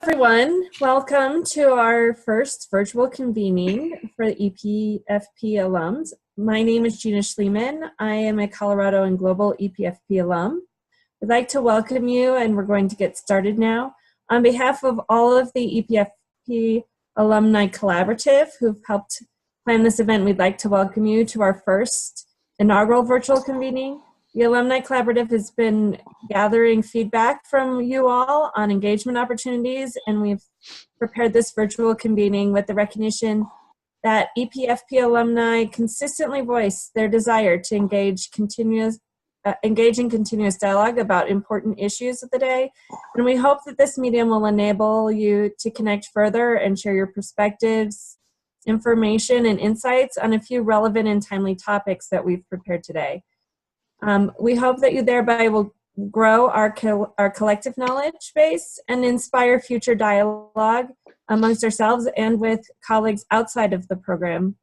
Everyone, welcome to our first virtual convening for the EPFP alums. My name is Gina Schliemann. I am a Colorado and Global EPFP alum. We'd like to welcome you, and we're going to get started now. On behalf of all of the EPFP Alumni Collaborative who've helped plan this event, we'd like to welcome you to our first inaugural virtual convening. The Alumni Collaborative has been gathering feedback from you all on engagement opportunities, and we've prepared this virtual convening with the recognition that EPFP alumni consistently voice their desire to engage in continuous dialogue about important issues of the day. And we hope that this medium will enable you to connect further and share your perspectives, information, and insights on a few relevant and timely topics that we've prepared today. We hope that you thereby will grow our collective knowledge base and inspire future dialogue amongst ourselves and with colleagues outside of the program.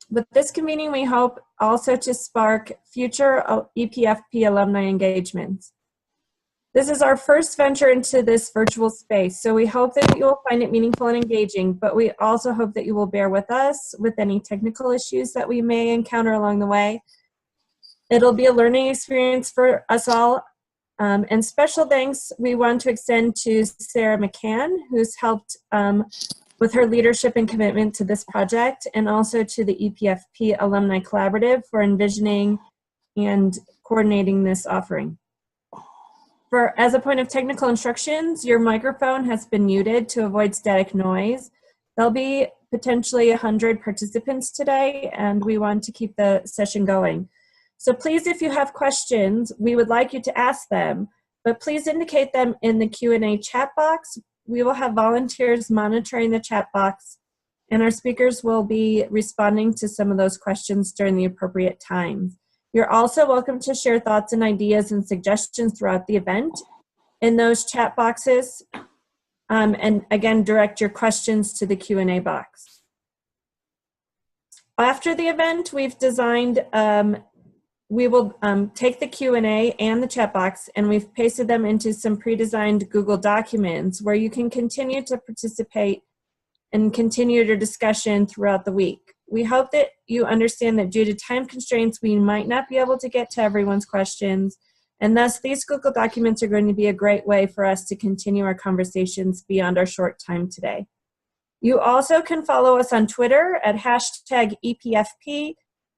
With this convening, we hope also to spark future EPFP alumni engagements. This is our first venture into this virtual space, so we hope that you will find it meaningful and engaging, but we also hope that you will bear with us with any technical issues that we may encounter along the way. It'll be a learning experience for us all. And special thanks we want to extend to Sarah McCann, who's helped with her leadership and commitment to this project, and also to the EPFP Alumni Collaborative for envisioning and coordinating this offering. As a point of technical instructions, your microphone has been muted to avoid static noise. There'll be potentially 100 participants today, and we want to keep the session going. So please, if you have questions, we would like you to ask them, but please indicate them in the Q&A chat box. We will have volunteers monitoring the chat box, and our speakers will be responding to some of those questions during the appropriate times. You're also welcome to share thoughts and ideas and suggestions throughout the event in those chat boxes, and again, direct your questions to the Q&A box. After the event, we've designed we will take the Q&A and the chat box, and we've pasted them into some pre-designed Google documents where you can continue to participate and continue your discussion throughout the week. We hope that you understand that due to time constraints, we might not be able to get to everyone's questions, and thus these Google documents are going to be a great way for us to continue our conversations beyond our short time today. You also can follow us on Twitter at #EPFP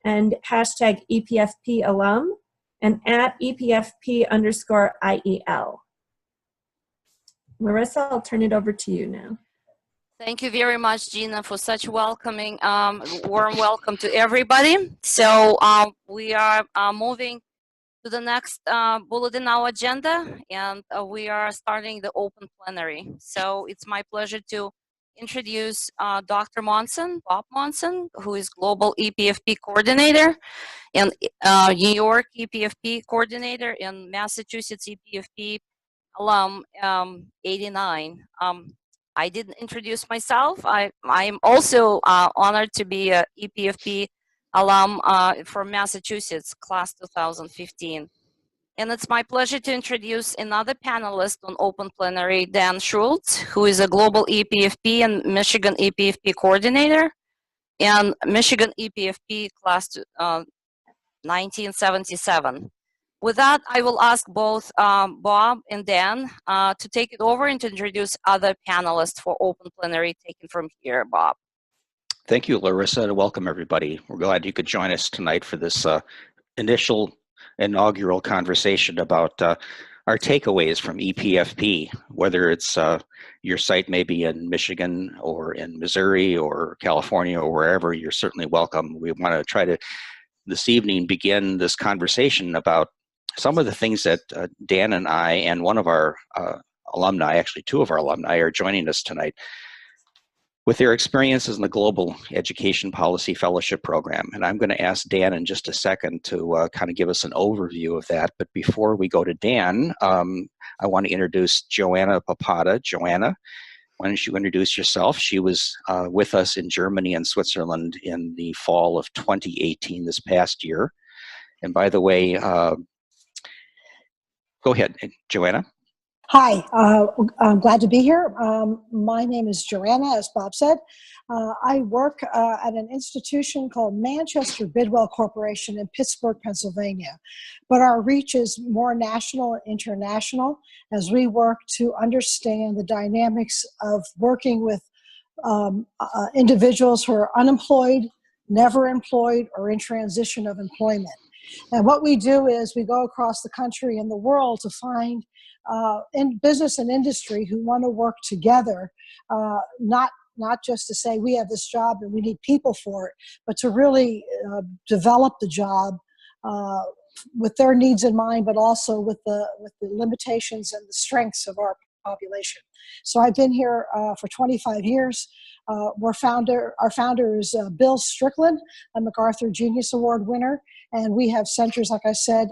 and #EPFPalum, and at EPFP_IEL. Marissa, I'll turn it over to you now. Thank you very much, Gina, for such welcoming, warm welcome to everybody. So we are moving to the next bullet in our agenda, and we are starting the open plenary. So it's my pleasure to introduce Dr. Monson, Bob Monson, who is Global EPFP Coordinator and New York EPFP Coordinator and Massachusetts EPFP alum 89. I didn't introduce myself. I'm also honored to be a EPFP alum from Massachusetts, class 2015. And it's my pleasure to introduce another panelist on Open Plenary, Dan Schultz, who is a Global EPFP and Michigan EPFP Coordinator, and Michigan EPFP Class 1977. With that, I will ask both Bob and Dan to take it over and to introduce other panelists for Open Plenary, taken from here. Bob. Thank you, Larissa, and welcome everybody. We're glad you could join us tonight for this inaugural conversation about our takeaways from EPFP, whether it's your site may be in Michigan or in Missouri or California or wherever, you're certainly welcome. We want to try to, this evening, begin this conversation about some of the things that Dan and I and one of our alumni, actually two of our alumni, are joining us tonight with their experiences in the Global Education Policy Fellowship Program. And I'm going to ask Dan in just a second to kind of give us an overview of that. But before we go to Dan, I want to introduce Joanna Papada. Joanna, why don't you introduce yourself? She was with us in Germany and Switzerland in the fall of 2018, this past year. And by the way, go ahead, Joanna. Hi, I'm glad to be here. My name is Joanna, as Bob said. I work at an institution called Manchester Bidwell Corporation in Pittsburgh, Pennsylvania. But our reach is more national and international as we work to understand the dynamics of working with individuals who are unemployed, never employed, or in transition of employment. And what we do is we go across the country and the world to find in business and industry who want to work together, not just to say we have this job and we need people for it, but to really develop the job with their needs in mind, but also with the limitations and the strengths of our population. So I've been here for 25 years. Our founder is Bill Strickland, a MacArthur Genius Award winner, and we have centers, like I said,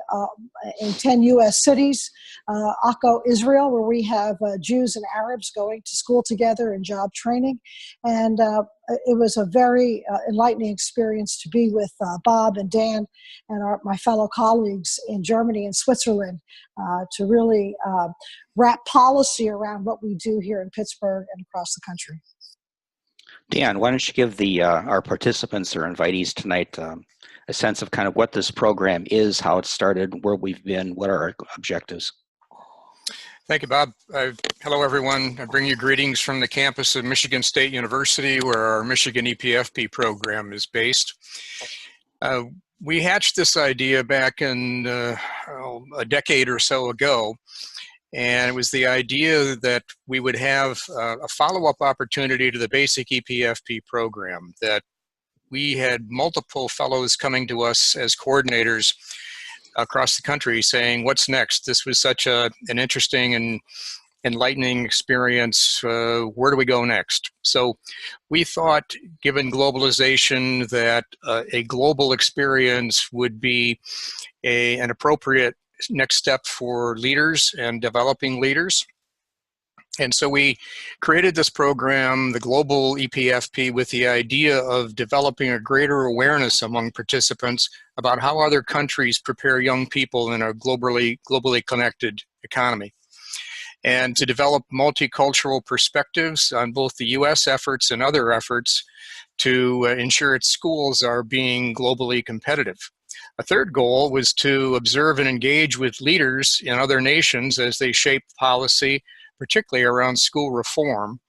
in 10 U.S. cities, Akko, Israel, where we have Jews and Arabs going to school together and job training, and it was a very enlightening experience to be with Bob and Dan and my fellow colleagues in Germany and Switzerland to really wrap policy around what we do here in Pittsburgh and across the country. Dan, why don't you give our participants or invitees tonight a sense of kind of what this program is, how it started, where we've been, what are our objectives? Thank you, Bob. Hello, everyone. I bring you greetings from the campus of Michigan State University, where our Michigan EPFP program is based. We hatched this idea back in a decade or so ago, and it was the idea that we would have a follow-up opportunity to the basic EPFP program, that we had multiple fellows coming to us as coordinators across the country saying, what's next? This was such an interesting and enlightening experience. Where do we go next? So we thought, given globalization, that a global experience would be an appropriate next step for leaders and developing leaders. And so we created this program, the Global EPFP, with the idea of developing a greater awareness among participants about how other countries prepare young people in a globally connected economy, and to develop multicultural perspectives on both the U.S. efforts and other efforts to ensure its schools are being globally competitive. A third goal was to observe and engage with leaders in other nations as they shape policy, particularly around school reform.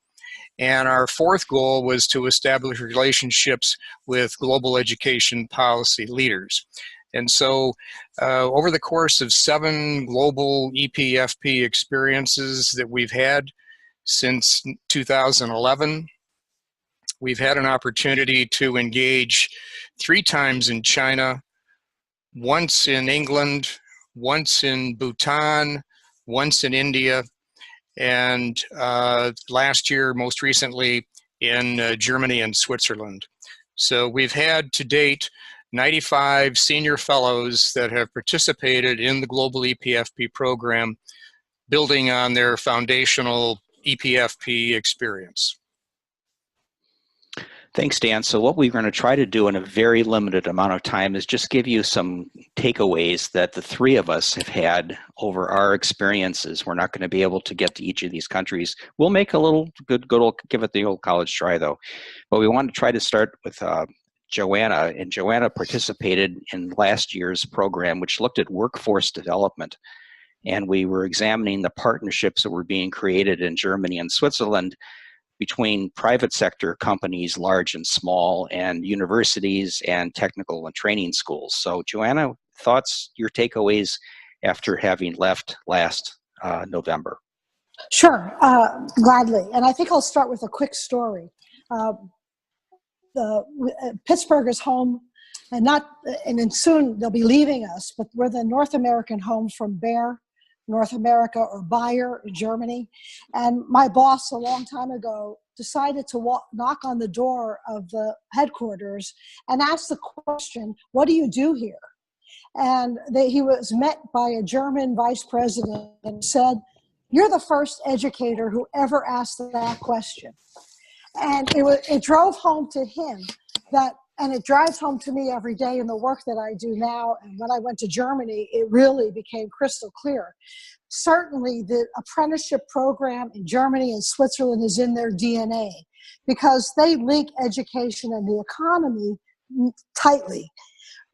And our fourth goal was to establish relationships with global education policy leaders. And so over the course of 7 global EPFP experiences that we've had since 2011, we've had an opportunity to engage 3 times in China, once in England, once in Bhutan, once in India, and last year, most recently, in Germany and Switzerland. So we've had to date 95 senior fellows that have participated in the Global EPFP program, building on their foundational EPFP experience. Thanks, Dan. So what we're going to try to do in a very limited amount of time is just give you some takeaways that the 3 of us have had over our experiences. We're not going to be able to get to each of these countries. We'll make a little good old, give it the old college try though. But we want to try to start with Joanna, and Joanna participated in last year's program, which looked at workforce development. And we were examining the partnerships that were being created in Germany and Switzerland between private sector companies, large and small, and universities and technical and training schools. So Joanna, thoughts, your takeaways after having left last November? Sure, gladly. And I think I'll start with a quick story. Pittsburgh is home, and then soon they'll be leaving us, but we're the North American home from Bayer, North America, or Bayer in Germany. And my boss a long time ago decided to knock on the door of the headquarters and ask the question, what do you do here? And he was met by a German vice president and said, you're the first educator who ever asked that question. And it drove home to him that And it drives home to me every day in the work that I do now. And when I went to Germany, it really became crystal clear. Certainly the apprenticeship program in Germany and Switzerland is in their DNA because they link education and the economy tightly.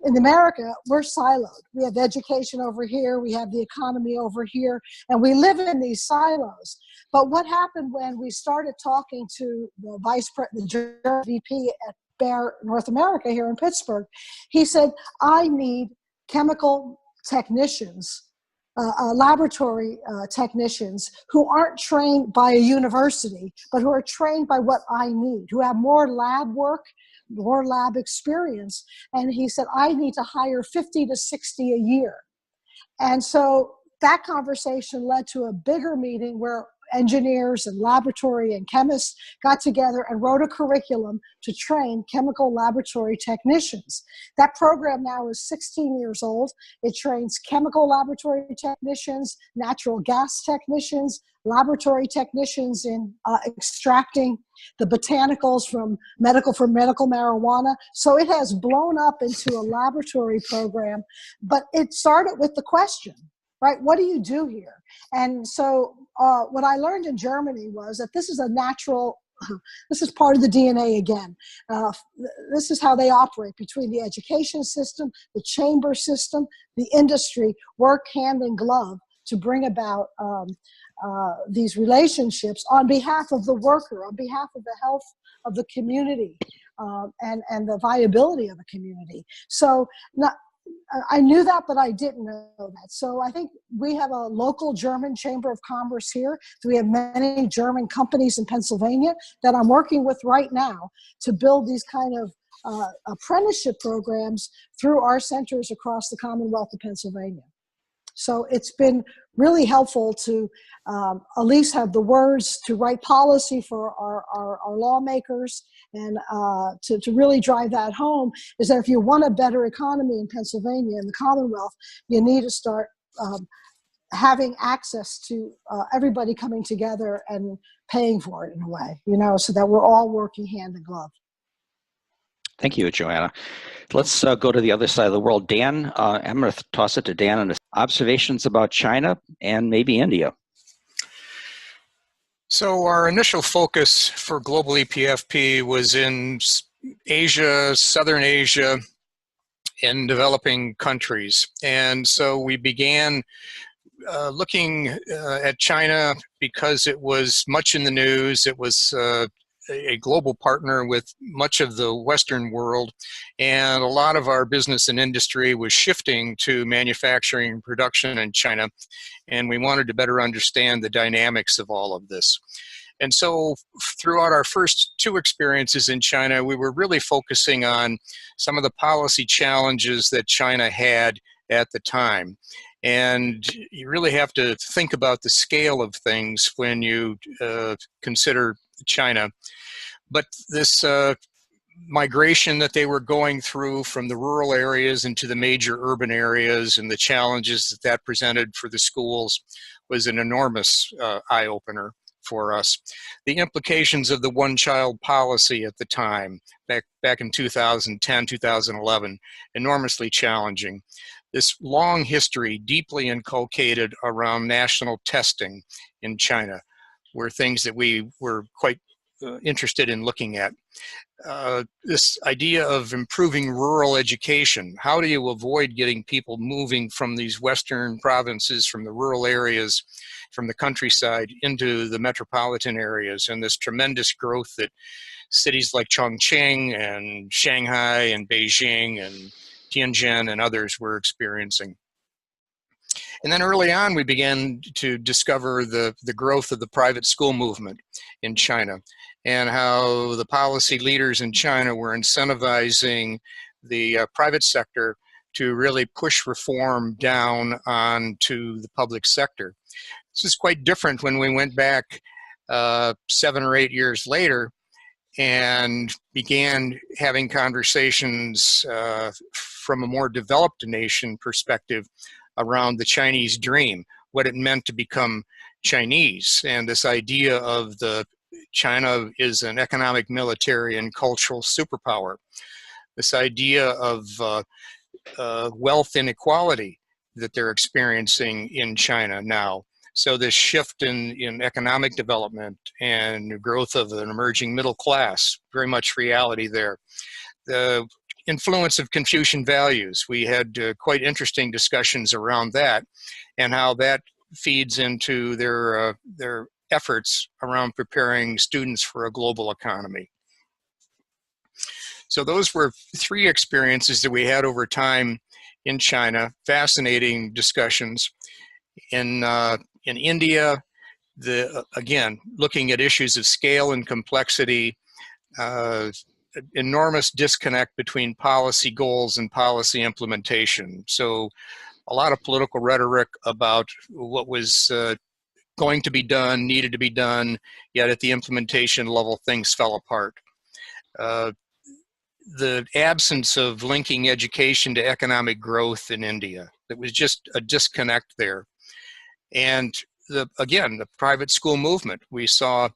In America, we're siloed. We have education over here, we have the economy over here, and we live in these silos. But what happened when we started talking to the German VP at Bayer North America here in Pittsburgh, he said, I need chemical technicians, laboratory technicians who aren't trained by a university, but who are trained by what I need, who have more lab work, more lab experience. And he said, I need to hire 50 to 60 a year. And so that conversation led to a bigger meeting where engineers and laboratory and chemists got together and wrote a curriculum to train chemical laboratory technicians. That program now is 16 years old. It trains chemical laboratory technicians, natural gas technicians, laboratory technicians in extracting the botanicals from medical marijuana. So it has blown up into a laboratory program, but it started with the question, right? What do you do here? And so what I learned in Germany was that this is a natural, this is part of the DNA again. This is how they operate between the education system, the chamber system, the industry, work hand in glove to bring about these relationships on behalf of the worker, on behalf of the health of the community, and the viability of a community. So I knew that, but I didn't know that. So I think we have a local German Chamber of Commerce here. We have many German companies in Pennsylvania that I'm working with right now to build these kind of apprenticeship programs through our centers across the Commonwealth of Pennsylvania. So it's been really helpful to at least have the words to write policy for our lawmakers and to really drive that home is that if you want a better economy in Pennsylvania and the Commonwealth, you need to start having access to everybody coming together and paying for it in a way, you know, so that we're all working hand in glove. Thank you, Joanna. Let's go to the other side of the world. Dan, I'm going to toss it to Dan on observations about China and maybe India. So our initial focus for global EPFP was in Asia, Southern Asia, in developing countries. And so we began looking at China because it was much in the news. It was a global partner with much of the Western world, and a lot of our business and industry was shifting to manufacturing and production in China, and we wanted to better understand the dynamics of all of this. And so throughout our first two experiences in China, we were really focusing on some of the policy challenges that China had at the time. And you really have to think about the scale of things when you consider China. But this migration that they were going through from the rural areas into the major urban areas and the challenges that that presented for the schools was an enormous eye-opener for us. The implications of the one-child policy at the time, back in 2010, 2011, enormously challenging. This long history deeply inculcated around national testing in China were things that we were quite interested in looking at. This idea of improving rural education. How do you avoid getting people moving from these western provinces, from the rural areas, from the countryside into the metropolitan areas, and this tremendous growth that cities like Chongqing and Shanghai and Beijing and Tianjin and others were experiencing. And then early on, we began to discover the growth of the private school movement in China and how the policy leaders in China were incentivizing the private sector to really push reform down onto the public sector. This is quite different when we went back 7 or 8 years later and began having conversations from a more developed nation perspective around the Chinese dream, what it meant to become Chinese, and this idea of China is an economic, military, and cultural superpower. this idea of wealth inequality that they're experiencing in China now. So this shift in economic development and growth of an emerging middle class, very much reality there. The influence of Confucian values, we had quite interesting discussions around that and how that feeds into their efforts around preparing students for a global economy. So those were 3 experiences that we had over time in China, fascinating discussions. In India, again, looking at issues of scale and complexity, enormous disconnect between policy goals and policy implementation. So a lot of political rhetoric about what was going to be done, needed to be done, yet at the implementation level, things fell apart. The absence of linking education to economic growth in India, there was just a disconnect there. And again, the private school movement, we saw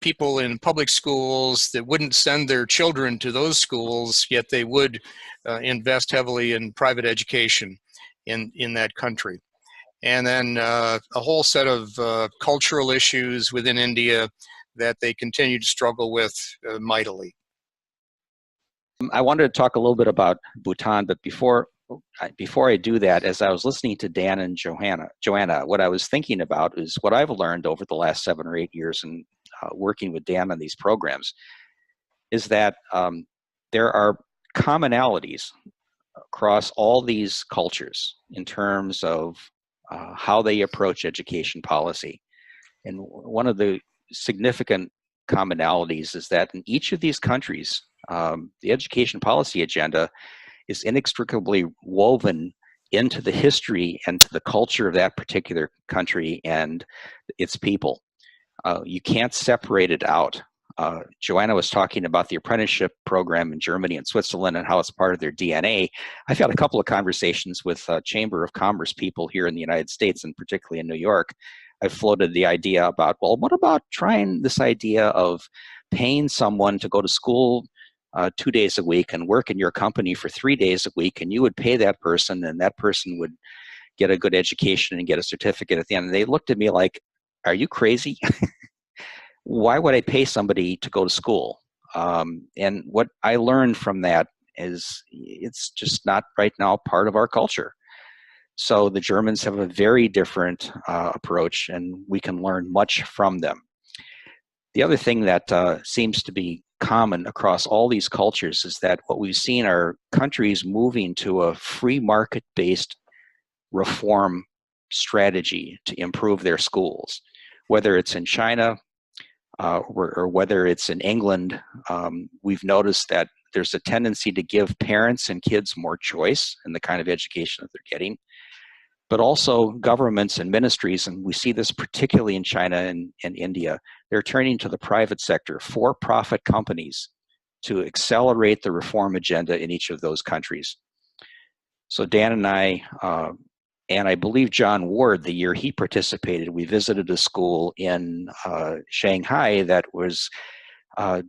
people in public schools that wouldn't send their children to those schools, yet they would invest heavily in private education in that country. And then a whole set of cultural issues within India that they continue to struggle with mightily. I wanted to talk a little bit about Bhutan, but before I do that, as I was listening to Dan and Joanna, what I was thinking about is what I've learned over the last 7 or 8 years in working with Dan on these programs, is that there are commonalities across all these cultures in terms of how they approach education policy. And one of the significant commonalities is that in each of these countries, the education policy agenda is inextricably woven into the history and to the culture of that particular country and its people. You can't separate it out. Joanna was talking about the apprenticeship program in Germany and Switzerland and how it's part of their DNA. I've had a couple of conversations with Chamber of Commerce people here in the United States, and particularly in New York. I've floated the idea about, well, what about trying this idea of paying someone to go to school 2 days a week and work in your company for 3 days a week, and you would pay that person, and that person would get a good education and get a certificate at the end. And they looked at me like, are you crazy? Why would I pay somebody to go to school? And what I learned from that is it's just not right now part of our culture. So the Germans have a very different approach, and we can learn much from them. The other thing that seems to be common across all these cultures is that what we've seen are countries moving to a free market-based reform strategy to improve their schools. Whether it's in China or whether it's in England, we've noticed that there's a tendency to give parents and kids more choice in the kind of education that they're getting, but also governments and ministries, and we see this particularly in China and India, they're turning to the private sector, for-profit companies, to accelerate the reform agenda in each of those countries. So Dan and I believe John Ward, the year he participated, we visited a school in Shanghai that was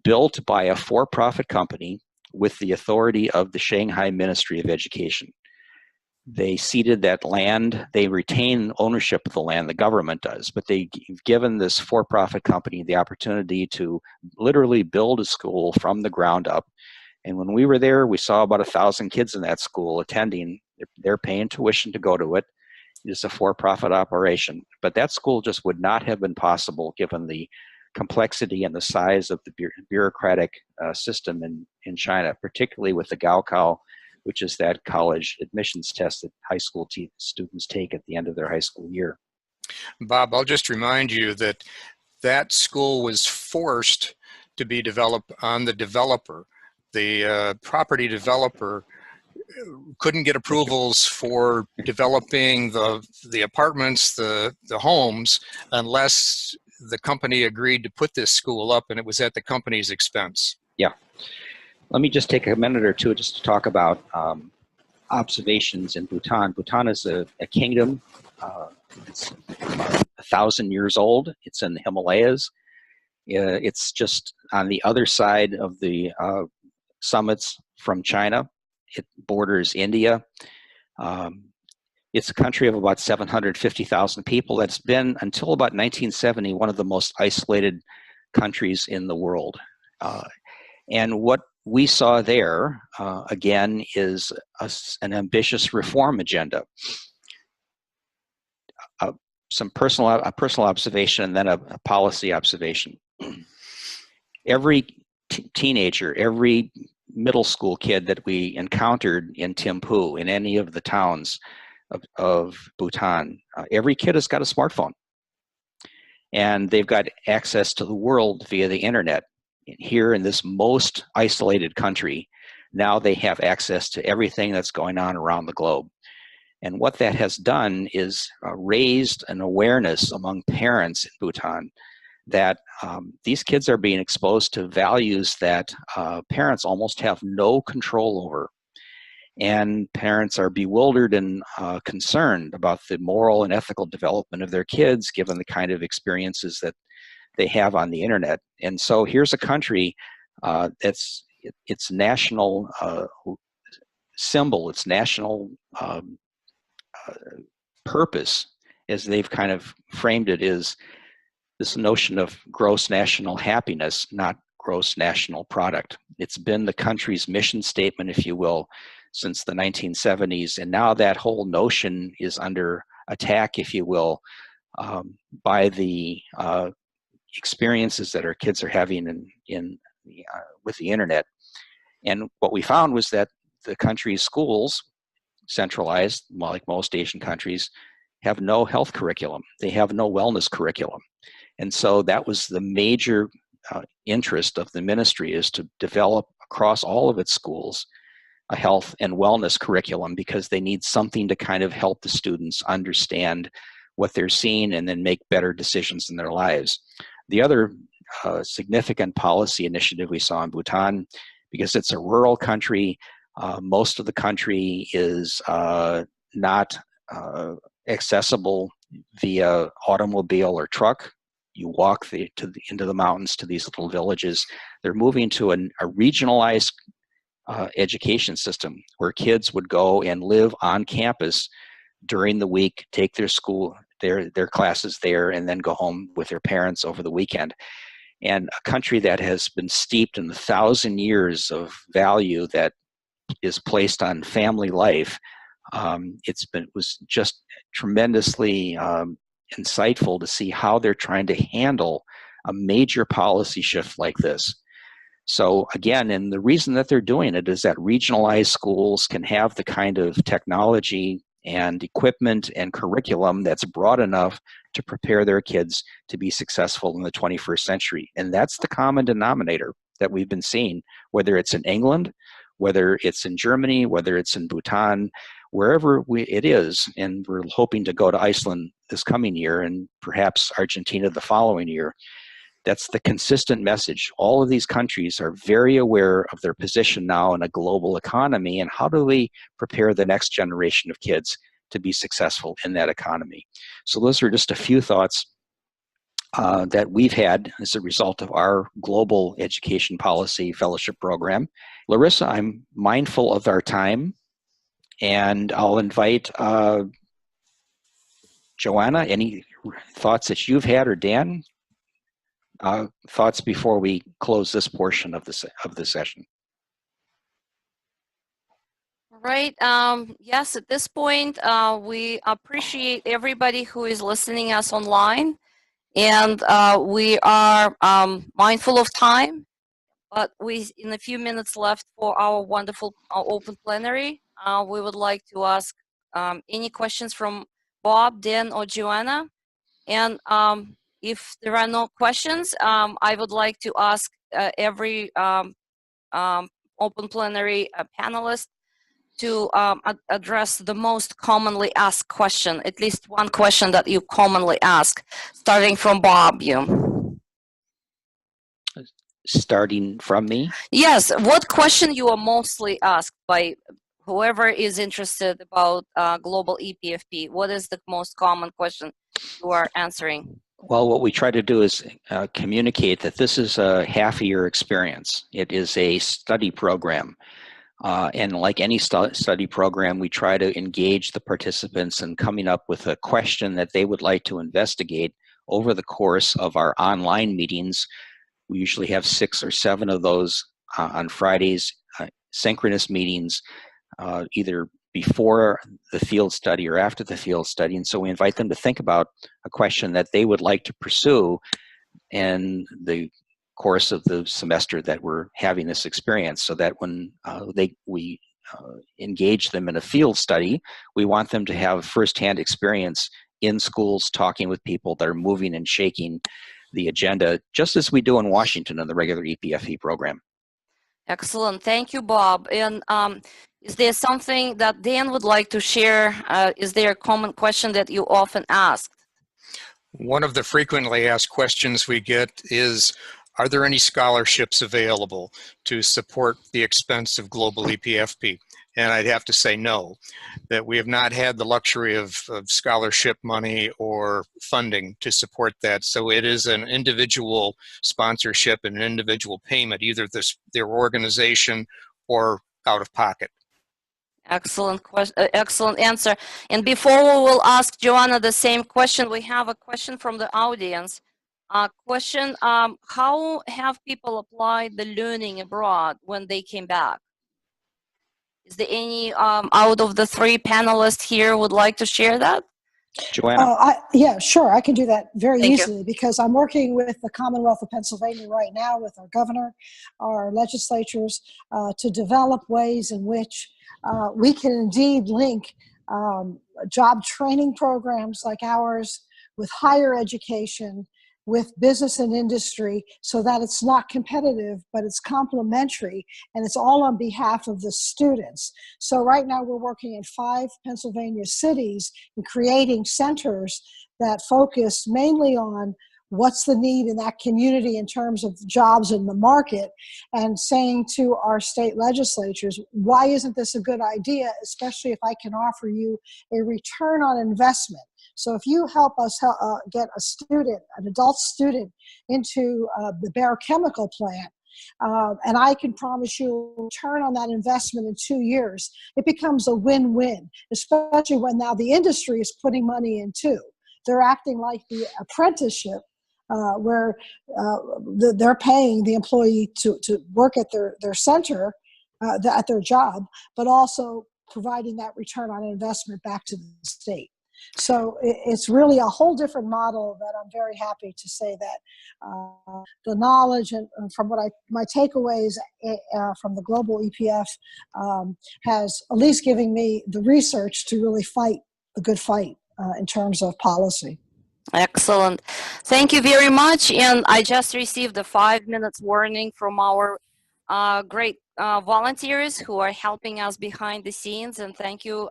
built by a for-profit company with the authority of the Shanghai Ministry of Education. They ceded that land. They retain ownership of the land, the government does, but they've given this for-profit company the opportunity to literally build a school from the ground up. And when we were there, we saw about 1,000 kids in that school attending. They're paying tuition to go to it. It's a for-profit operation. But that school just would not have been possible given the complexity and the size of the bureaucratic system in China, particularly with the Gaokao, which is that college admissions test that high school students take at the end of their high school year. Bob, I'll just remind you that that school was forced to be developed on the developer. The property developer couldn't get approvals for developing the apartments, the homes, unless the company agreed to put this school up, and it was at the company's expense. Yeah. Let me just take a minute or two just to talk about observations in Bhutan. Bhutan is a kingdom. It's about 1,000 years old. It's in the Himalayas. It's just on the other side of the summits from China. It borders India. It's a country of about 750,000 people that's been, until about 1970, one of the most isolated countries in the world. And what we saw there, again, is an ambitious reform agenda. Some personal observation and then a policy observation. Every teenager, every middle school kid that we encountered in Thimphu, in any of the towns of Bhutan, every kid has got a smartphone. And they've got access to the world via the internet. Here in this most isolated country, now they have access to everything that's going on around the globe. And what that has done is raised an awareness among parents in Bhutan that these kids are being exposed to values that parents almost have no control over. And parents are bewildered and concerned about the moral and ethical development of their kids, given the kind of experiences that they have on the internet. And so here's a country that's its national symbol, its national purpose, as they've kind of framed it, is this notion of gross national happiness, not gross national product. It's been the country's mission statement, if you will, since the 1970s. And now that whole notion is under attack, if you will, by the experiences that our kids are having with the internet. And what we found was that the country's schools, centralized, like most Asian countries, have no health curriculum. They have no wellness curriculum. And so that was the major interest of the ministry, is to develop across all of its schools a health and wellness curriculum, because they need something to kind of help the students understand what they're seeing and then make better decisions in their lives. The other significant policy initiative we saw in Bhutan, because it's a rural country, most of the country is not accessible via automobile or truck. You walk into the mountains to these little villages. They're moving to a regionalized education system where kids would go and live on campus during the week, take their classes there, and then go home with their parents over the weekend. And a country that has been steeped in 1,000 years of value that is placed on family life, was just tremendously insightful to see how they're trying to handle a major policy shift like this. So again, and the reason that they're doing it is that regionalized schools can have the kind of technology and equipment and curriculum that's broad enough to prepare their kids to be successful in the 21st century. And that's the common denominator that we've been seeing, whether it's in England, whether it's in Germany, whether it's in Bhutan, wherever it is. And we're hoping to go to Iceland this coming year and perhaps Argentina the following year. That's the consistent message. All of these countries are very aware of their position now in a global economy, and how do we prepare the next generation of kids to be successful in that economy. So those are just a few thoughts that we've had as a result of our global education policy fellowship program. Larissa, I'm mindful of our time, and I'll invite Joanna, any thoughts that you've had, or Dan? Thoughts before we close this portion of the session. Right. Yes, at this point, we appreciate everybody who is listening us online, and we are mindful of time, but in a few minutes left for our wonderful open plenary. We would like to ask any questions from Bob, Dan, or Joanna. And if there are no questions, I would like to ask every open plenary panelist to address the most commonly asked question, at least one question that you commonly ask, starting from Bob. Starting from me? Yes. What question you are mostly asked by whoever is interested about global EPFP? What is the most common question you are answering? Well, what we try to do is communicate that this is a half-year experience. It is a study program. And like any study program, we try to engage the participants in coming up with a question that they would like to investigate over the course of our online meetings. We usually have 6 or 7 of those on Fridays, synchronous meetings, either before the field study or after the field study. And so we invite them to think about a question that they would like to pursue in the course of the semester that we're having this experience, so that when we engage them in a field study, we want them to have firsthand experience in schools talking with people that are moving and shaking the agenda, just as we do in Washington in the regular EPFP program. Excellent. Thank you, Bob. And is there something that Dan would like to share? Is there a common question that you often ask? One of the frequently asked questions we get is, are there any scholarships available to support the expense of global EPFP? And I'd have to say no, that we have not had the luxury of scholarship money or funding to support that. So it is an individual sponsorship and an individual payment, either their organization or out of pocket. Excellent question, excellent answer. And before we will ask Joanna the same question, we have a question from the audience. Question, how have people applied the learning abroad when they came back? Is there any out of the 3 panelists here would like to share that? Joanna? Yeah, sure. I can do that very Thank easily because I'm working with the Commonwealth of Pennsylvania right now with our governor, our legislatures, to develop ways in which we can indeed link job training programs like ours with higher education, with business and industry, so that it's not competitive, but it's complementary, and it's all on behalf of the students. So right now we're working in 5 Pennsylvania cities and creating centers that focus mainly on what's the need in that community in terms of jobs in the market, and saying to our state legislatures, why isn't this a good idea, especially if I can offer you a return on investment. So if you help us get a student, an adult student, into the Bayer Chemical plant, and I can promise you a return on that investment in 2 years, it becomes a win-win, especially when now the industry is putting money in too. They're acting like the apprenticeship, where they're paying the employee to work at their center, at their job, but also providing that return on investment back to the state. So it's really a whole different model that I'm very happy to say that the knowledge and from what my takeaways from the global EPF has at least given me the research to really fight the good fight in terms of policy. Excellent. Thank you very much. And I just received a 5 minutes warning from our great volunteers who are helping us behind the scenes. And thank you,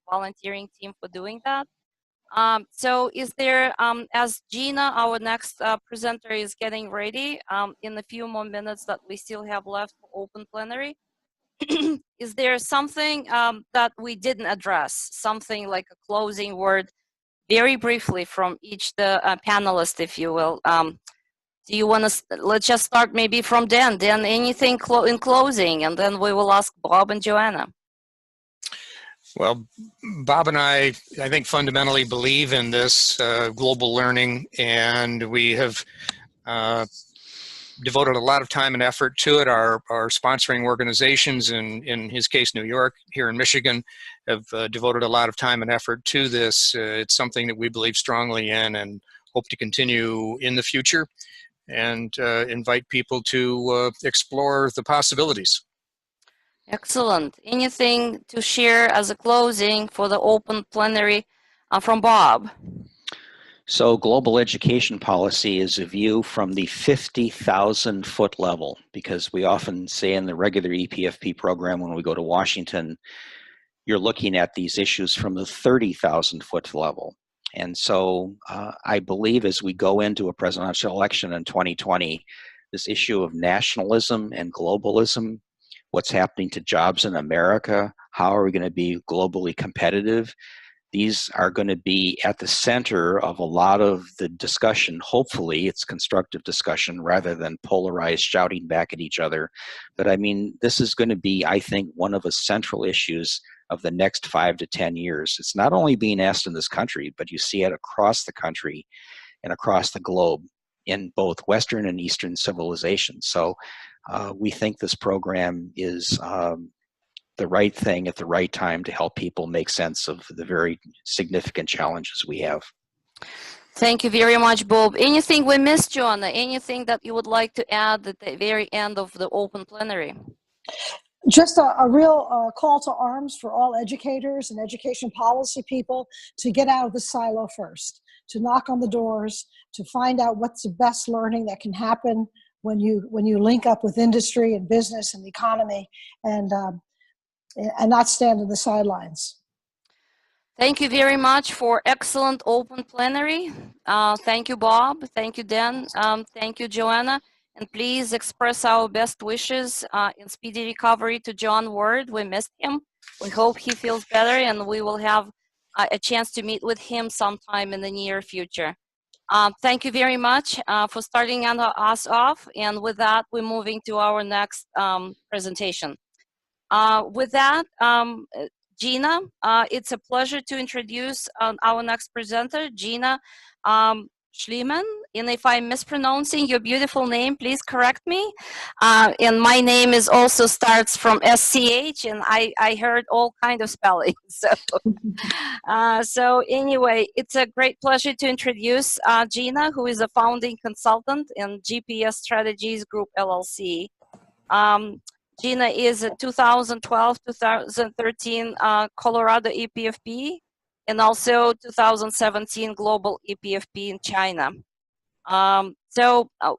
volunteering team, for doing that. So is there, as Gina, our next presenter, is getting ready in a few more minutes that we still have left for open plenary, is there something that we didn't address, something like a closing word, very briefly from each the panelists, if you will? Do you want to, let's just start maybe from Dan. Dan, anything in closing, and then we will ask Bob and Joanna. Well, Bob and I think fundamentally believe in this global learning, and we have devoted a lot of time and effort to it. Our sponsoring organizations, in his case, New York, here in Michigan, have devoted a lot of time and effort to this. It's something that we believe strongly in and hope to continue in the future, and invite people to explore the possibilities. Excellent. Anything to share as a closing for the open plenary from Bob? So global education policy is a view from the 50,000 foot level, because we often say in the regular EPFP program when we go to Washington, you're looking at these issues from the 30,000 foot level. And so I believe as we go into a presidential election in 2020, this issue of nationalism and globalism, what's happening to jobs in America, how are we going to be globally competitive, These are going to be at the center of a lot of the discussion. Hopefully, it's constructive discussion rather than polarized shouting back at each other. But I mean, this is going to be, I think, one of the central issues of the next 5 to 10 years. It's not only being asked in this country, but you see it across the country and across the globe in both Western and Eastern civilizations. So we think this program is the right thing at the right time to help people make sense of the very significant challenges we have. Thank you very much, Bob. Anything we missed, Joanna? Anything that you would like to add at the very end of the open plenary? Just a real call to arms for all educators and education policy people to get out of the silo first, to knock on the doors, to find out what's the best learning that can happen when you link up with industry and business and the economy, and not stand on the sidelines. Thank you very much for excellent open plenary. Thank you, Bob. Thank you, Dan. Thank you, Joanna. And please express our best wishes in speedy recovery to John Ward. We missed him. We hope he feels better, and we will have a chance to meet with him sometime in the near future. Thank you very much for starting us off. And with that, we're moving to our next presentation. With that, Gina, it's a pleasure to introduce our next presenter, Gina Schliemann. And if I'm mispronouncing your beautiful name, please correct me. And my name is also starts from SCH, and I heard all kind of spelling. So anyway, it's a great pleasure to introduce Gina, who is a founding consultant in GPS Strategies Group LLC. Gina is a 2012-2013 Colorado EPFP and also 2017 Global EPFP in China.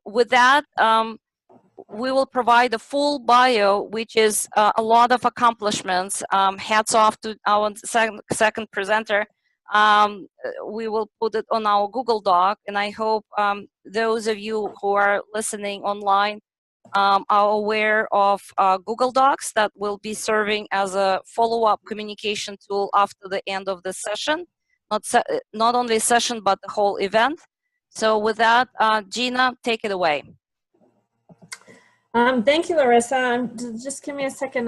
With that, we will provide a full bio, which is a lot of accomplishments. Hats off to our second presenter. We will put it on our Google Doc, and I hope those of you who are listening online are aware of Google Docs that will be serving as a follow-up communication tool after the end of the session. Not only session, but the whole event. So with that, Gina, take it away. Thank you, Larissa. Just give me a second.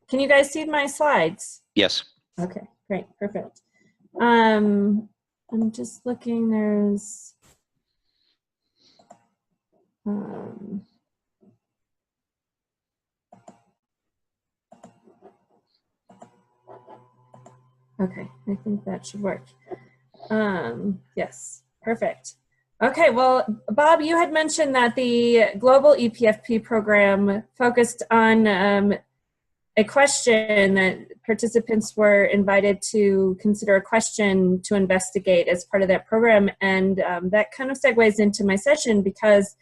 Can you guys see my slides? Yes. Okay, great, perfect. I'm just looking, there's, okay, I think that should work. Yes, perfect. Okay, well, Bob, you had mentioned that the Global EPFP program focused on a question that participants were invited to consider a question to investigate as part of that program. And that kind of segues into my session because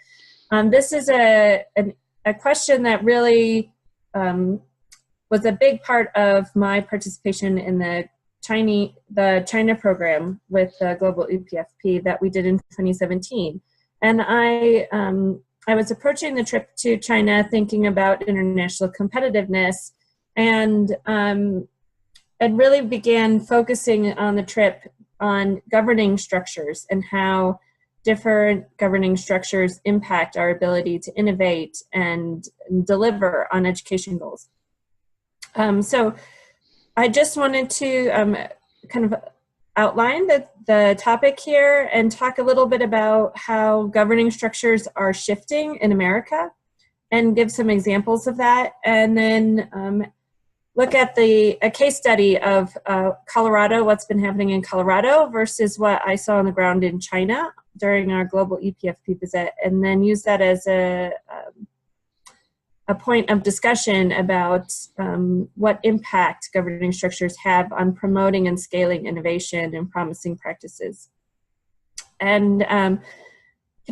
this is a question that really was a big part of my participation in the China program with the Global EPFP that we did in 2017. And I was approaching the trip to China thinking about international competitiveness, and really began focusing on the trip on governing structures and how different governing structures impact our ability to innovate and deliver on education goals. So I just wanted to kind of outline the topic here and talk a little bit about how governing structures are shifting in America and give some examples of that, and then look at a case study of Colorado, what's been happening in Colorado versus what I saw on the ground in China during our Global EPFP visit, and then use that as a point of discussion about what impact governing structures have on promoting and scaling innovation and promising practices. And kind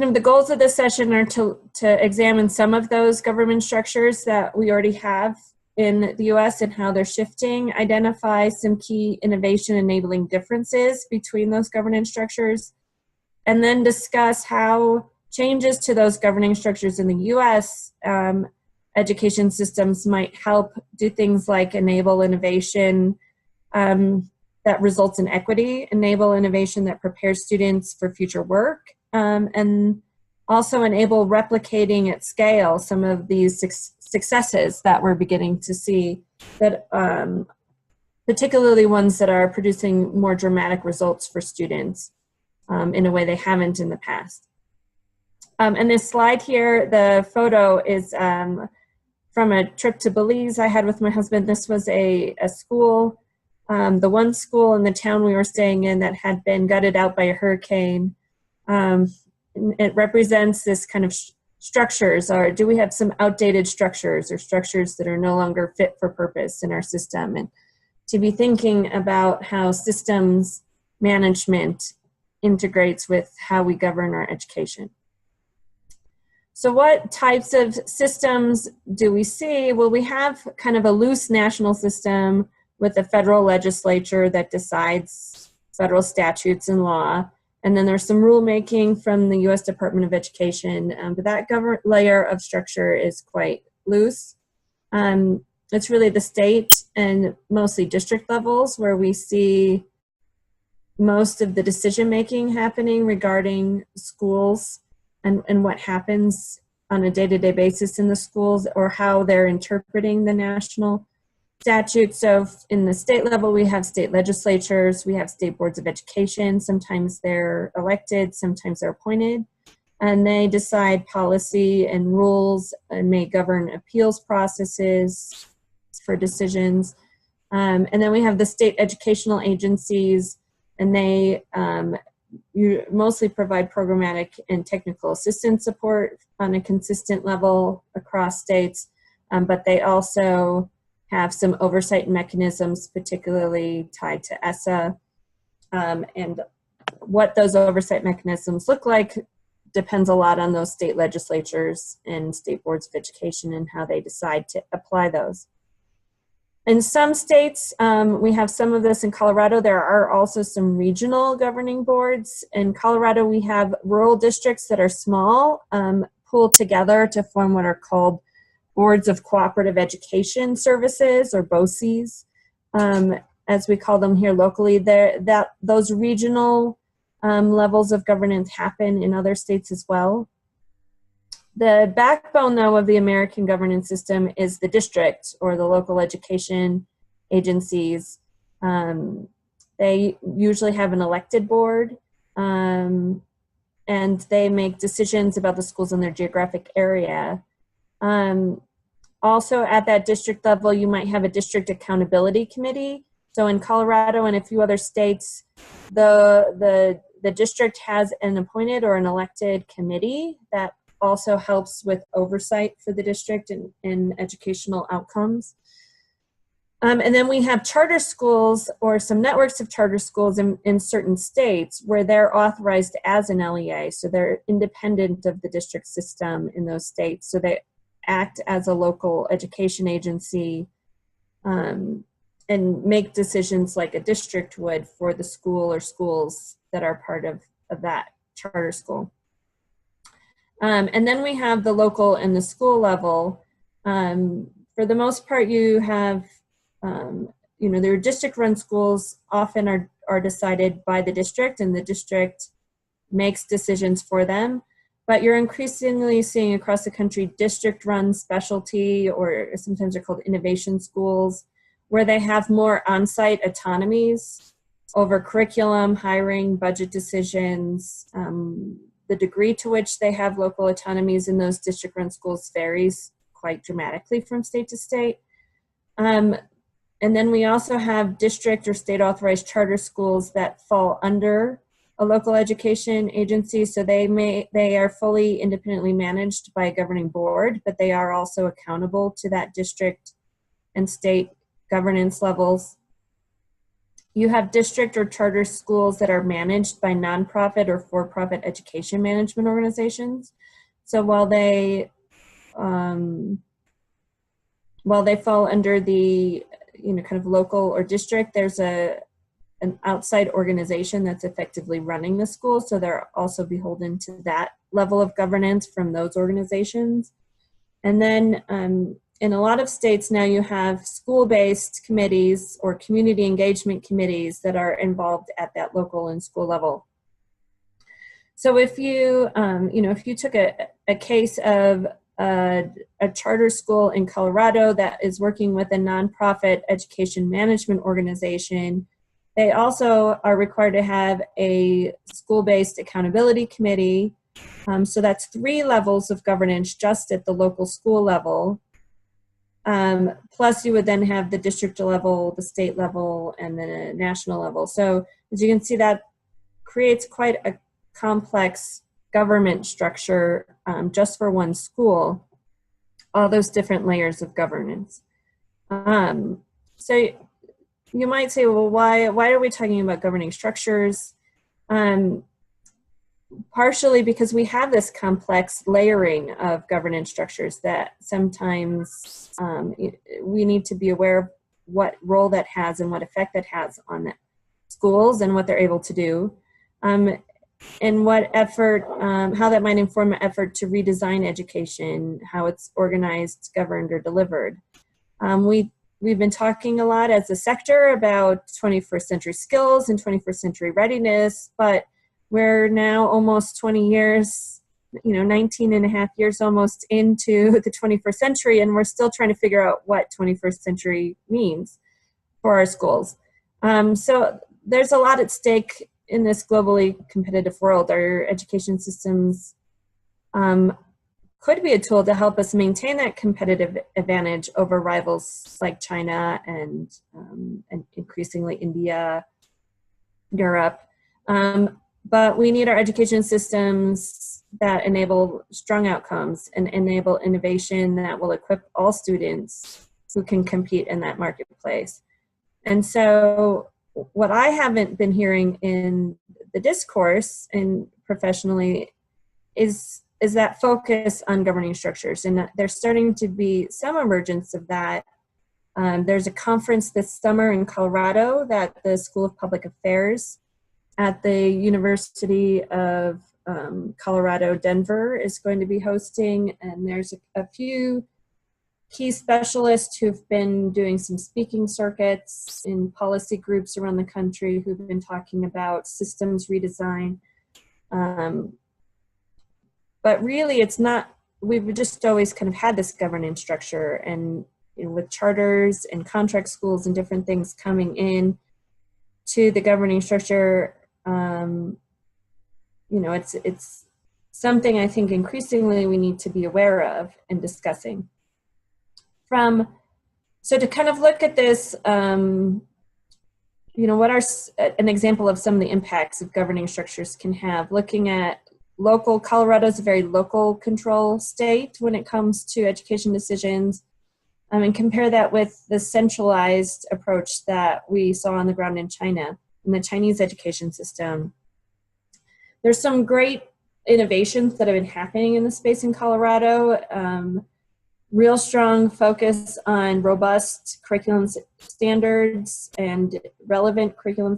of the goals of this session are to examine some of those government structures that we already have in the US and how they're shifting, identify some key innovation enabling differences between those governance structures, and then discuss how changes to those governing structures in the US education systems might help do things like enable innovation, that results in equity, enable innovation that prepares students for future work, and also enable replicating at scale some of these successes that we're beginning to see, that particularly ones that are producing more dramatic results for students in a way they haven't in the past. And this slide here, the photo is from a trip to Belize I had with my husband. This was a school, the one school in the town we were staying in that had been gutted out by a hurricane. It represents this kind of structures, or do we have some outdated structures or structures that are no longer fit for purpose in our system, and to be thinking about how systems management integrates with how we govern our education. So what types of systems do we see? Well, we have kind of a loose national system with a federal legislature that decides federal statutes and law. And then there's some rulemaking from the U.S. Department of Education, but that layer of structure is quite loose. It's really the state and mostly district levels where we see most of the decision-making happening regarding schools and what happens on a day-to-day basis in the schools, or how they're interpreting the national statute. So in the state level, we have state legislatures, we have state boards of education. Sometimes they're elected, sometimes they're appointed, and they decide policy and rules and may govern appeals processes for decisions. And then we have the state educational agencies, and they mostly provide programmatic and technical assistance support on a consistent level across states, but they also have some oversight mechanisms, particularly tied to ESSA. And what those oversight mechanisms look like depends a lot on those state legislatures and state boards of education and how they decide to apply those. In some states, we have some of this in Colorado. There are also some regional governing boards. In Colorado, we have rural districts that are small, pooled together to form what are called Boards of Cooperative Education Services, or BOCES, as we call them here locally. Those regional levels of governance happen in other states as well. The backbone, though, of the American governance system is the district, or the local education agencies. They usually have an elected board, and they make decisions about the schools in their geographic area. Also at that district level, you might have a district accountability committee. So in Colorado and a few other states, the district has an appointed or an elected committee that also helps with oversight for the district and educational outcomes. And then we have charter schools, or some networks of charter schools in certain states where they're authorized as an LEA. So they're independent of the district system in those states. So they act as a local education agency and make decisions like a district would for the school or schools that are part of that charter school. And then we have the local and the school level. For the most part, you have, their district-run schools often are decided by the district, and the district makes decisions for them. But you're increasingly seeing across the country district-run specialty, or sometimes they're called innovation schools, where they have more on-site autonomies over curriculum, hiring, budget decisions. The degree to which they have local autonomies in those district-run schools varies quite dramatically from state to state. And then we also have district or state-authorized charter schools that fall under a local education agency. So they are fully independently managed by a governing board, but they are also accountable to that district and state governance levels. You have district or charter schools that are managed by nonprofit or for-profit education management organizations. So while they fall under the kind of local or district, there's an outside organization that's effectively running the school. So they're also beholden to that level of governance from those organizations. And then in a lot of states now you have school-based committees or community engagement committees that are involved at that local and school level. So if you, if you took a case of a charter school in Colorado that is working with a nonprofit education management organization, they also are required to have a school-based accountability committee. So that's 3 levels of governance just at the local school level. Plus you would then have the district level, the state level, and the national level. So as you can see, that creates quite a complex government structure just for one school, all those different layers of governance. So you might say, well, why are we talking about governing structures? Partially because we have this complex layering of governance structures that sometimes we need to be aware of what role that has and what effect that has on the schools and what they're able to do, and what effort, how that might inform an effort to redesign education, how it's organized, governed, or delivered. We've been talking a lot as a sector about 21st century skills and 21st century readiness, but we're now almost 20 years, 19 and a half years almost into the 21st century, and we're still trying to figure out what 21st century means for our schools. So there's a lot at stake in this globally competitive world. Our education systems could be a tool to help us maintain that competitive advantage over rivals like China and increasingly India, Europe. But we need our education systems that enable strong outcomes and enable innovation that will equip all students who can compete in that marketplace. And so what I haven't been hearing in the discourse and professionally is that focus on governing structures. And there's starting to be some emergence of that. There's a conference this summer in Colorado that the School of Public Affairs at the University of Colorado, Denver is going to be hosting, and there's a few key specialists who've been doing some speaking circuits in policy groups around the country who've been talking about systems redesign. But really it's not, we've just always kind of had this governance structure, and with charters and contract schools and different things coming in to the governing structure, it's something I think increasingly we need to be aware of and discussing. So to kind of look at this, what are an example of some of the impacts of governing structures can have, looking at Colorado's a very local control state when it comes to education decisions, and compare that with the centralized approach that we saw on the ground in China, in the Chinese education system. There's some great innovations that have been happening in the space in Colorado. Real strong focus on robust curriculum standards and relevant curriculum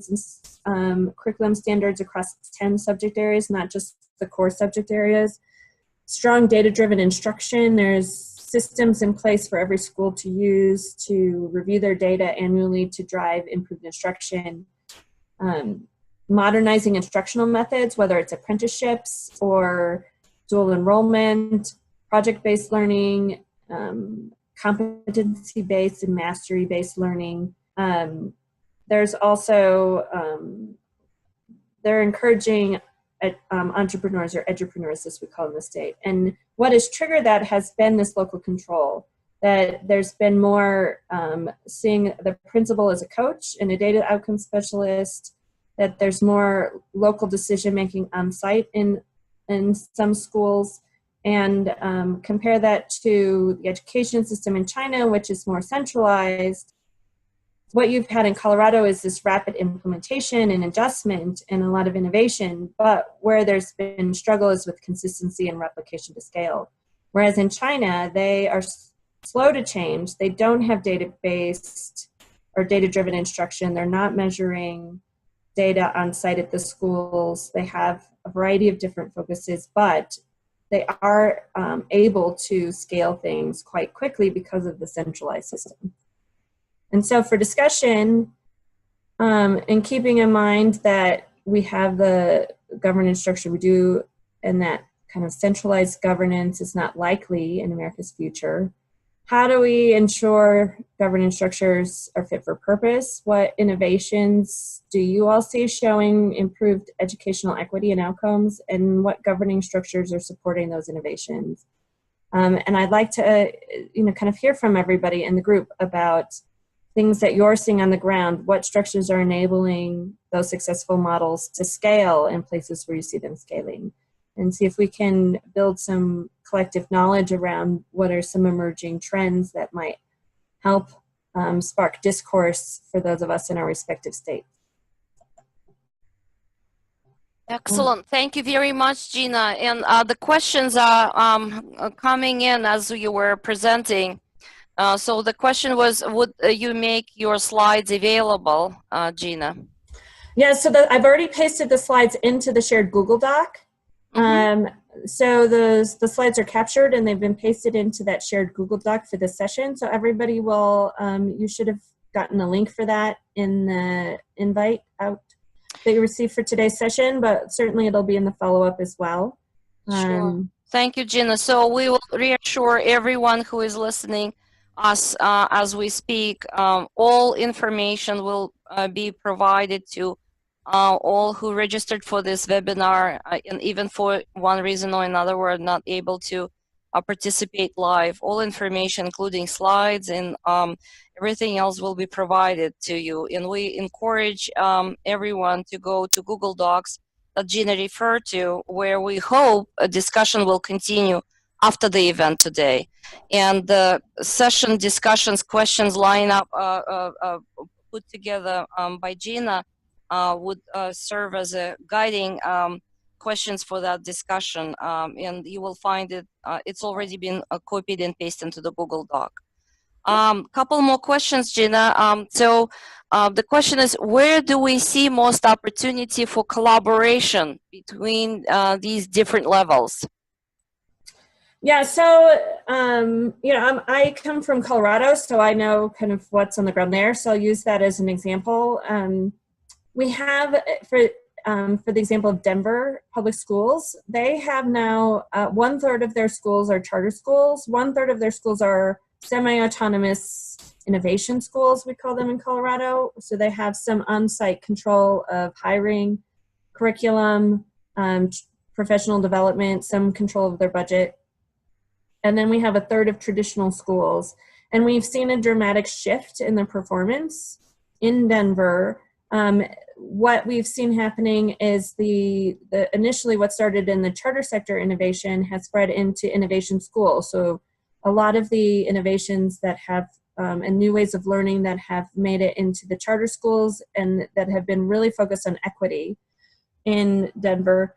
standards across 10 subject areas, not just the core subject areas. Strong data-driven instruction. There's systems in place for every school to use to review their data annually to drive improved instruction. Modernizing instructional methods, whether it's apprenticeships or dual enrollment, project-based learning, competency-based and mastery-based learning. There's also, they're encouraging entrepreneurs, or edupreneurs as we call them in the state. And what has triggered that has been this local control, that there's been more seeing the principal as a coach and a data outcome specialist, that there's more local decision-making on site in some schools. And compare that to the education system in China, which is more centralized. What you've had in Colorado is this rapid implementation and adjustment and a lot of innovation, but where there's been struggle is with consistency and replication to scale. Whereas in China, they are slow to change. They don't have data-based or data-driven instruction. They're not measuring data on site at the schools. They have a variety of different focuses, but they are able to scale things quite quickly because of the centralized system. And so for discussion, and keeping in mind that we have the governance structure we do, and that kind of centralized governance is not likely in America's future, how do we ensure governance structures are fit for purpose? What innovations do you all see showing improved educational equity and outcomes? And what governing structures are supporting those innovations? And I'd like to, kind of hear from everybody in the group about things that you're seeing on the ground. What structures are enabling those successful models to scale in places where you see them scaling? And see if we can build some collective knowledge around what are some emerging trends that might help spark discourse for those of us in our respective states. Excellent. Thank you very much, Gina. And the questions are coming in as you were presenting. So the question was, would you make your slides available, Gina? Yeah, so I've already pasted the slides into the shared Google Doc. So the slides are captured and they've been pasted into that shared Google Doc for this session. So everybody will, you should have gotten a link for that in the invite out that you received for today's session, but certainly it'll be in the follow-up as well. Sure. Thank you, Gina. So we will reassure everyone who is listening us as we speak. All information will be provided to all who registered for this webinar, and even for one reason or another were not able to participate live. All information, including slides and everything else, will be provided to you. And we encourage everyone to go to Google Docs that Gina referred to, where we hope a discussion will continue after the event today. And the session discussions, questions line up put together by Gina would serve as a guiding questions for that discussion, and you will find it, it's already been copied and pasted into the Google Doc. Couple more questions, Gina. So the question is, where do we see most opportunity for collaboration between these different levels? Yeah, so, I come from Colorado, so I know kind of what's on the ground there. So I'll use that as an example. We have, for the example of Denver Public Schools, they have now 1/3 of their schools are charter schools. 1/3 of their schools are semi-autonomous innovation schools, we call them in Colorado. So they have some on-site control of hiring, curriculum, professional development, some control of their budget. And then we have 1/3 of traditional schools. And we've seen a dramatic shift in the performance in Denver. What we've seen happening is initially what started in the charter sector innovation has spread into innovation schools. So a lot of the innovations that have and new ways of learning that have made it into the charter schools and that have been really focused on equity in Denver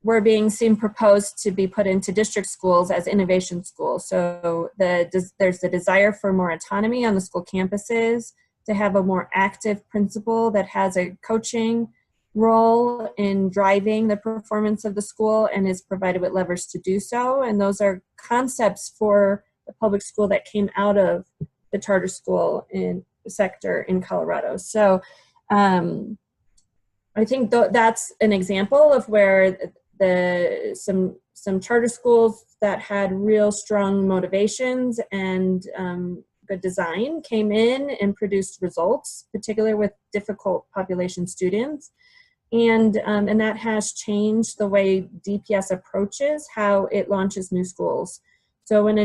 were being seen proposed to be put into district schools as innovation schools. So there's the desire for more autonomy on the school campuses, to have a more active principal that has a coaching role in driving the performance of the school and is provided with levers to do so. And those are concepts for the public school that came out of the charter school sector in Colorado. So I think that's an example of where some charter schools that had real strong motivations and good design came in and produced results, particularly with difficult population students. And that has changed the way DPS approaches how it launches new schools. So when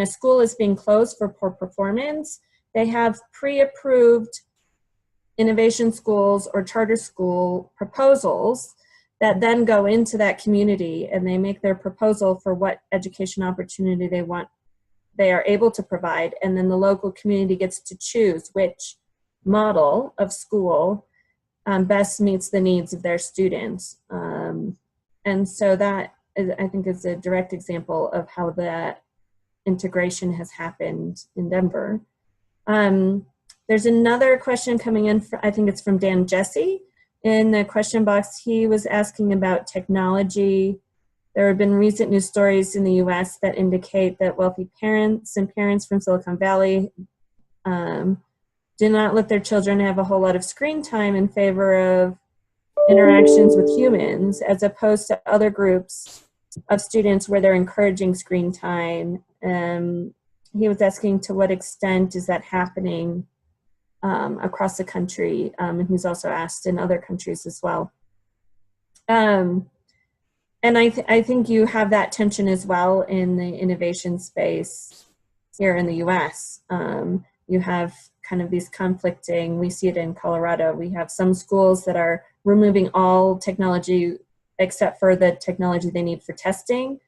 a school is being closed for poor performance, they have pre-approved innovation schools or charter school proposals that then go into that community, and they make their proposal for what education opportunity they are able to provide, and then the local community gets to choose which model of school best meets the needs of their students. And so that, I think, is a direct example of how that integration has happened in Denver. There's another question coming in, I think it's from Dan Jesse, in the question box, he was asking about technology. There have been recent news stories in the US that indicate that wealthy parents and parents from Silicon Valley do not let their children have a whole lot of screen time in favor of interactions with humans, as opposed to other groups of students where they're encouraging screen time. He was asking to what extent is that happening across the country, and he's also asked in other countries as well. And I think you have that tension as well in the innovation space here in the US. You have kind of these conflicting, we see it in Colorado. We have some schools that are removing all technology except for the technology they need for testing,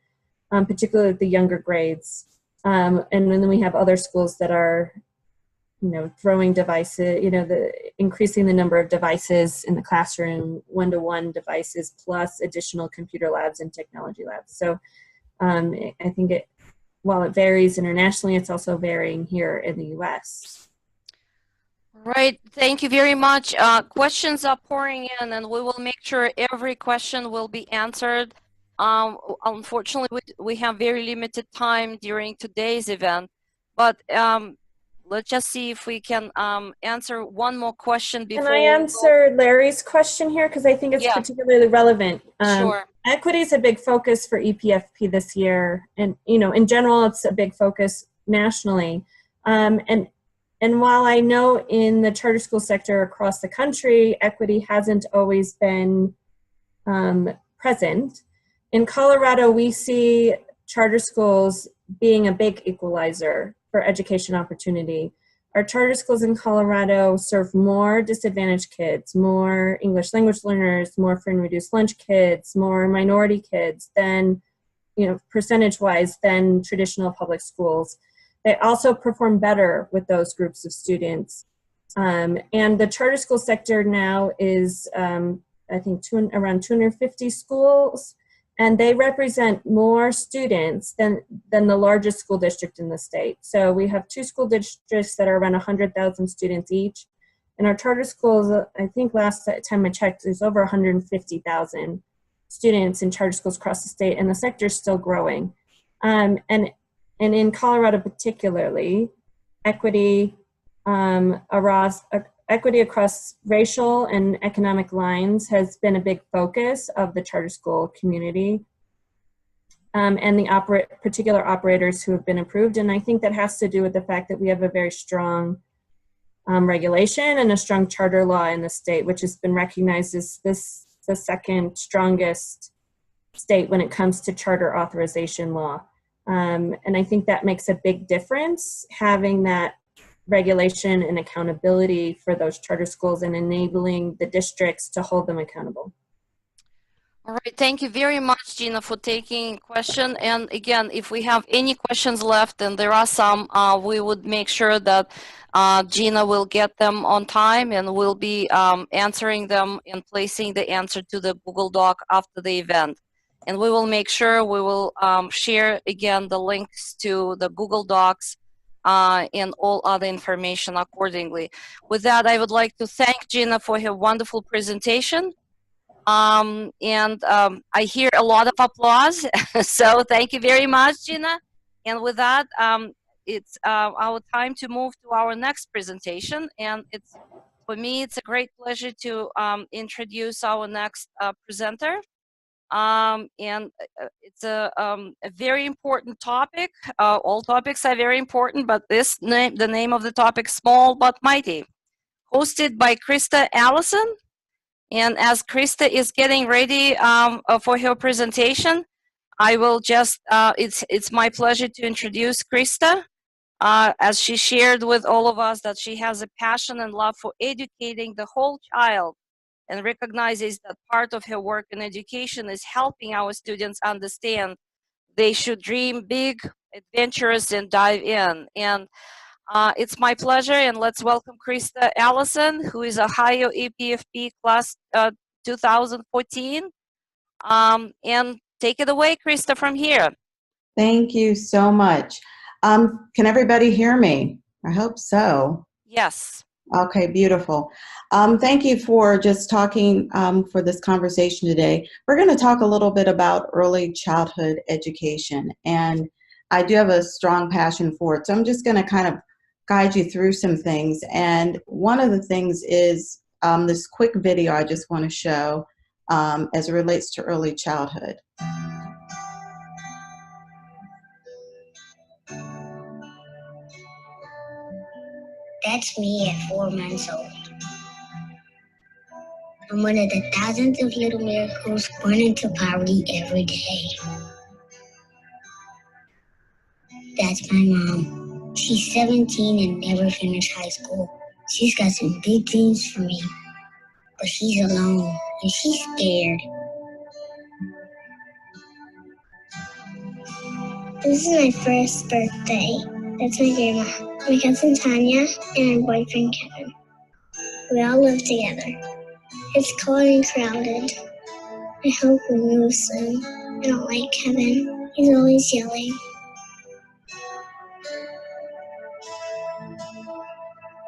particularly the younger grades. And then we have other schools that are, throwing devices, increasing the number of devices in the classroom, one-to-one devices, plus additional computer labs and technology labs. So I think while it varies internationally, it's also varying here in the US. Right, thank you very much. Questions are pouring in, and we will make sure every question will be answered. Unfortunately, we have very limited time during today's event, but let's just see if we can answer one more question before. Can I answer Larry's question here? Because I think it's particularly relevant. Sure. Equity is a big focus for EPFP this year. And, in general, it's a big focus nationally. And while I know in the charter school sector across the country, equity hasn't always been present, in Colorado, we see charter schools being a big equalizer for education opportunity. Our charter schools in Colorado serve more disadvantaged kids, more English language learners, more free and reduced lunch kids, more minority kids than, percentage-wise than traditional public schools. They also perform better with those groups of students. And the charter school sector now is, I think, around 250 schools, and they represent more students than the largest school district in the state. So we have 2 school districts that are around 100,000 students each. And our charter schools, I think last time I checked, there's over 150,000 students in charter schools across the state, and the sector is still growing. And in Colorado particularly, equity across racial and economic lines has been a big focus of the charter school community and the particular operators who have been approved. And I think that has to do with the fact that we have a very strong regulation and a strong charter law in the state, which has been recognized as the second strongest state when it comes to charter authorization law. And I think that makes a big difference, having that regulation and accountability for those charter schools and enabling the districts to hold them accountable. All right, thank you very much, Gina, for taking question. And again, if we have any questions left, and there are some, we would make sure that Gina will get them on time, and we'll be answering them and placing the answer to the Google Doc after the event. And we will make sure we will share again the links to the Google Docs and all other information accordingly. With that, I would like to thank Gina for her wonderful presentation. I hear a lot of applause, so thank you very much, Gina. And with that, it's our time to move to our next presentation. And for me, it's a great pleasure to introduce our next presenter. It's a very important topic. All topics are very important, but the name of the topic, Small But Mighty, hosted by Krista Allison. And as Krista is getting ready for her presentation, I will just, it's my pleasure to introduce Krista, as she shared with all of us that she has a passion and love for educating the whole child, and recognizes that part of her work in education is helping our students understand they should dream big, adventurous, and dive in. And it's my pleasure, and let's welcome Krista Allison, who is Ohio EPFP class 2014. And take it away, Krista, from here. Thank you so much. Can everybody hear me? I hope so. Yes. Okay, beautiful. Thank you for just talking for this conversation today. We're going to talk a little bit about early childhood education, and I do have a strong passion for it. So I'm just going to kind of guide you through some things. And one of the things is this quick video I just want to show as it relates to early childhood. That's me at 4 months old. I'm one of the thousands of little miracles born into poverty every day. That's my mom. She's 17 and never finished high school. She's got some big dreams for me, but she's alone and she's scared. This is my first birthday. That's my grandma, my cousin Tanya, and my boyfriend Kevin. We all live together. It's cold and crowded. I hope we move soon. I don't like Kevin. He's always yelling.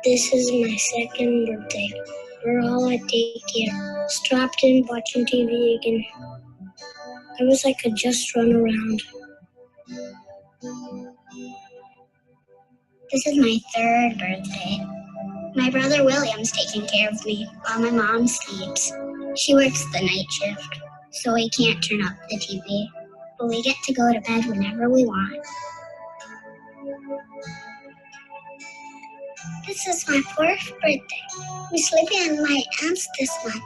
This is my second birthday. We're all at daycare, strapped in watching TV again. I wish I could just run around. This is my third birthday. My brother William's taking care of me while my mom sleeps. She works the night shift, so we can't turn up the TV. But we get to go to bed whenever we want. This is my fourth birthday. We're sleeping at my aunt's this month.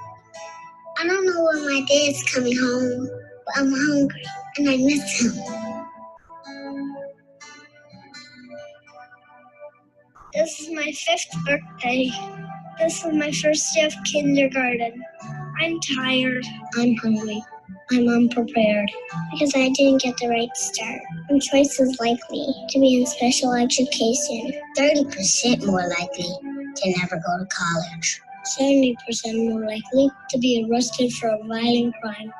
I don't know when my dad's coming home, but I'm hungry and I miss him. This is my fifth birthday. This is my first day of kindergarten. I'm tired. I'm hungry. I'm unprepared because I didn't get the right start. I'm twice as likely to be in special education. 30% more likely to never go to college. 70% more likely to be arrested for a violent crime.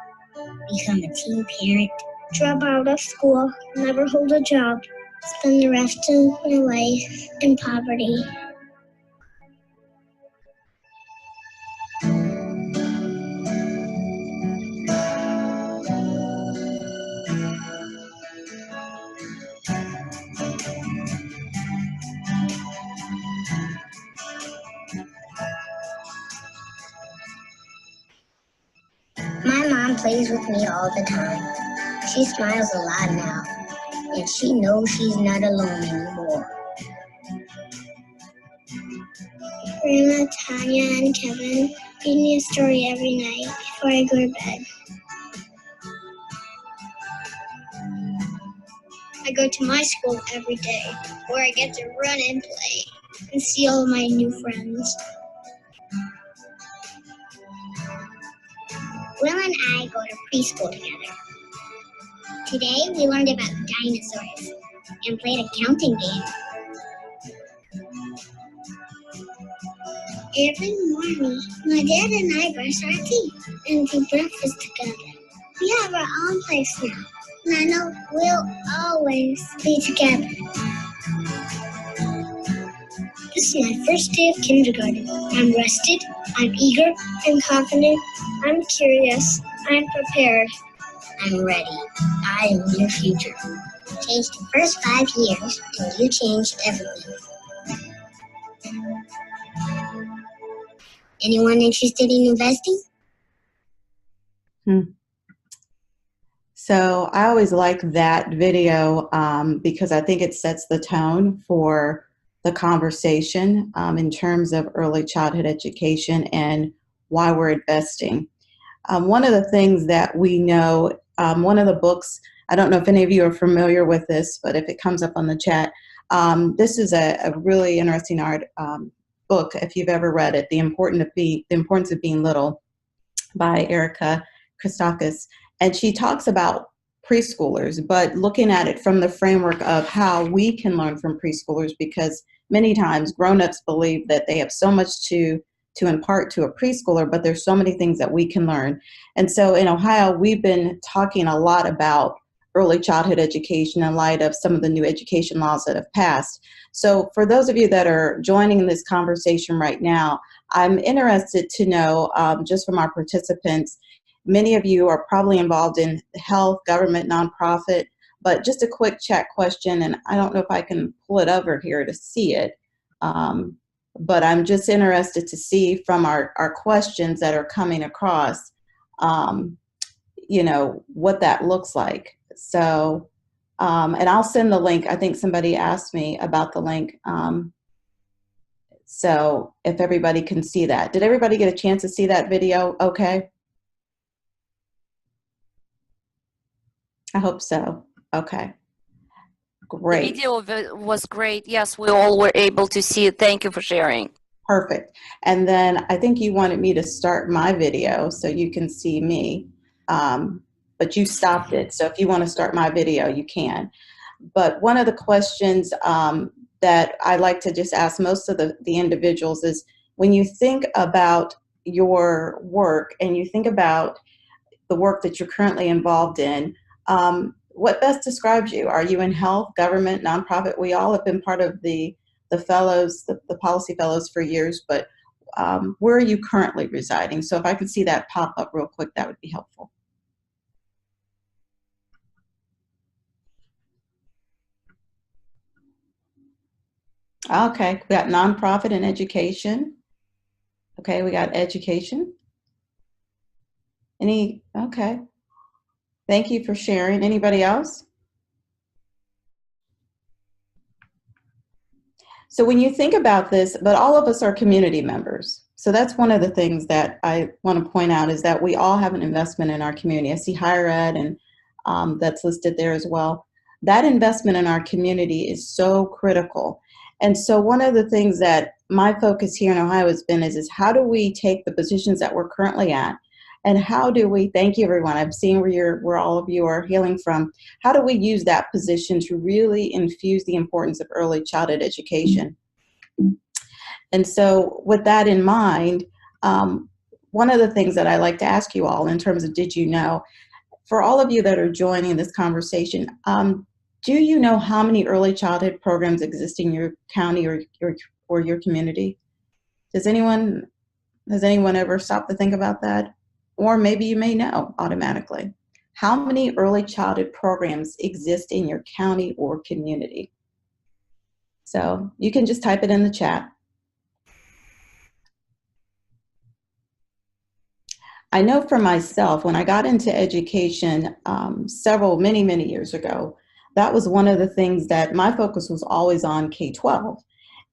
Become a teen parent. Drop out of school. Never hold a job. Spend the rest of my life in poverty. My mom plays with me all the time. She smiles a lot now, and she knows she's not alone anymore. Grandma, Tanya, and Kevin read me a story every night before I go to bed. I go to my school every day, where I get to run and play and see all my new friends. Will and I go to preschool together. Today we learned about dinosaurs and played a counting game. Every morning, my dad and I brush our teeth and do breakfast together. We have our own place now, and I know we'll always be together. This is my first day of kindergarten. I'm rested, I'm eager, I'm confident, I'm curious, I'm prepared. I'm ready. I am your future. Change the first 5 years, and you changed everything. Anyone interested in investing? So I always like that video because I think it sets the tone for the conversation in terms of early childhood education and why we're investing. One of the things that we know, one of the books, I don't know if any of you are familiar with this, but if it comes up on the chat, this is a really interesting book, if you've ever read it, The Importance of Being Little by Erica Christakis. And she talks about preschoolers, but looking at it from the framework of how we can learn from preschoolers, because many times grown-ups believe that they have so much to impart to a preschooler, but there's so many things that we can learn. And so in Ohio, we've been talking a lot about early childhood education in light of some of the new education laws that have passed. So for those of you that are joining this conversation right now, I'm interested to know, just from our participants, many of you are probably involved in health, government, nonprofit, but just a quick chat question, and I don't know if I can pull it over here to see it, but I'm just interested to see from our questions that are coming across, you know, what that looks like. So, and I'll send the link. I think somebody asked me about the link. So if everybody can see that. Did everybody get a chance to see that video okay? I hope so. Okay. Great. The video of it was great. Yes, we all were able to see it. Thank you for sharing. Perfect. And then I think you wanted me to start my video so you can see me, but you stopped it. So if you want to start my video, you can. But one of the questions that I like to just ask most of the individuals is, when you think about your work and you think about the work that you're currently involved in, what best describes you? Are you in health, government, nonprofit? We all have been part of the fellows, the policy fellows for years, but where are you currently residing? So if I could see that pop up real quick, that would be helpful. Okay, we got nonprofit and education. Okay, we got education. Okay. Thank you for sharing. Anybody else? So when you think about this, but all of us are community members. So that's one of the things that I want to point out, is that we all have an investment in our community. I see higher ed, and that's listed there as well. That investment in our community is so critical. And so one of the things that my focus here in Ohio has been is how do we take the positions that we're currently at, and how do we, thank you everyone, I'm seeing where all of you are hailing from, how do we use that position to really infuse the importance of early childhood education? And so with that in mind, one of the things that I like to ask you all in terms of did you know, for all of you that are joining this conversation, do you know how many early childhood programs exist in your county or your community? Has anyone ever stopped to think about that? Or maybe you may know automatically. How many early childhood programs exist in your county or community? So you can just type it in the chat. I know for myself, when I got into education many years ago, that was one of the things that my focus was always on K-12.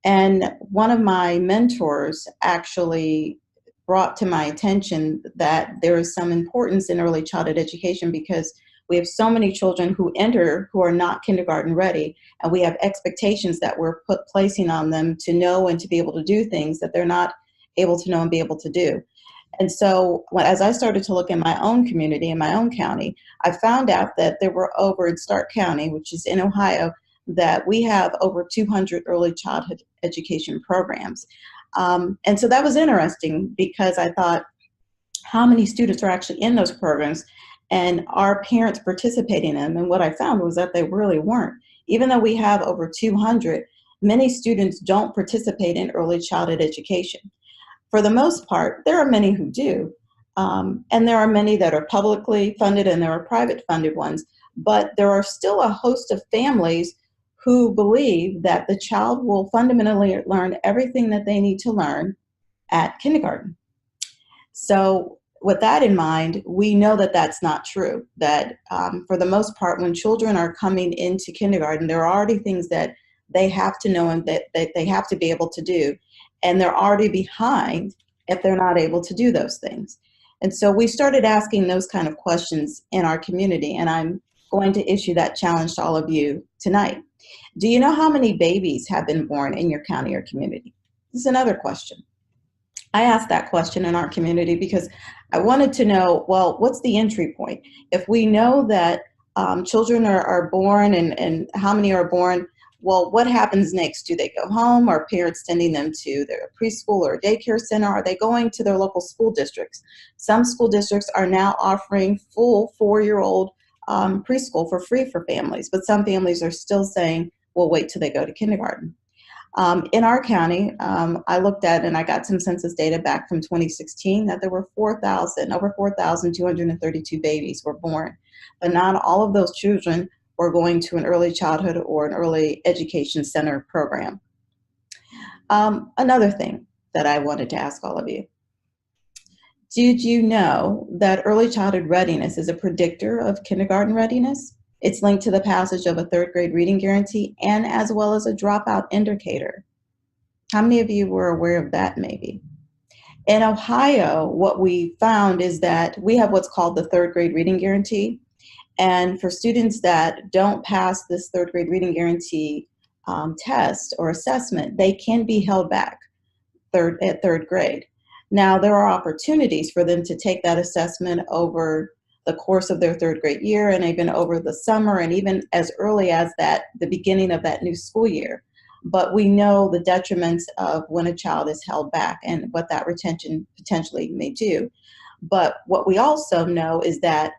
And one of my mentors actually brought to my attention that there is some importance in early childhood education, because we have so many children who enter who are not kindergarten ready, and we have expectations that we're placing on them to know and to be able to do things that they're not able to know and be able to do. And so as I started to look in my own community, in my own county, I found out that there were over in Stark County, which is in Ohio, that we have over 200 early childhood education programs. And so that was interesting, because I thought, how many students are actually in those programs, and are parents participating in them? And what I found was that they really weren't. Even though we have over 200, many students don't participate in early childhood education. For the most part, there are many who do, and there are many that are publicly funded and there are private funded ones, but there are still a host of families who believe that the child will fundamentally learn everything that they need to learn at kindergarten. So with that in mind, we know that that's not true, that for the most part, when children are coming into kindergarten, there are already things that they have to know and that they have to be able to do. And they're already behind if they're not able to do those things. And so we started asking those kind of questions in our community, and I'm going to issue that challenge to all of you tonight. Do you know how many babies have been born in your county or community? This is another question. I asked that question in our community because I wanted to know, well, what's the entry point? If we know that children are born and how many are born, well, what happens next? Do they go home? Are parents sending them to their preschool or daycare center? Are they going to their local school districts? Some school districts are now offering full 4-year-old preschool for free for families, but some families are still saying, we'll wait till they go to kindergarten. In our county, I looked at and I got some census data back from 2016 that there were over 4,232 babies were born, but not all of those children were going to an early childhood or an early education center program. Another thing that I wanted to ask all of you. Did you know that early childhood readiness is a predictor of kindergarten readiness? It's linked to the passage of a third grade reading guarantee and as well as a dropout indicator. How many of you were aware of that maybe? In Ohio, what we found is that we have what's called the third grade reading guarantee. And for students that don't pass this third grade reading guarantee test or assessment, they can be held back at third grade. Now, there are opportunities for them to take that assessment over the course of their third grade year and even over the summer and even as early as the beginning of that new school year. But we know the detriments of when a child is held back and what that retention potentially may do. But what we also know is that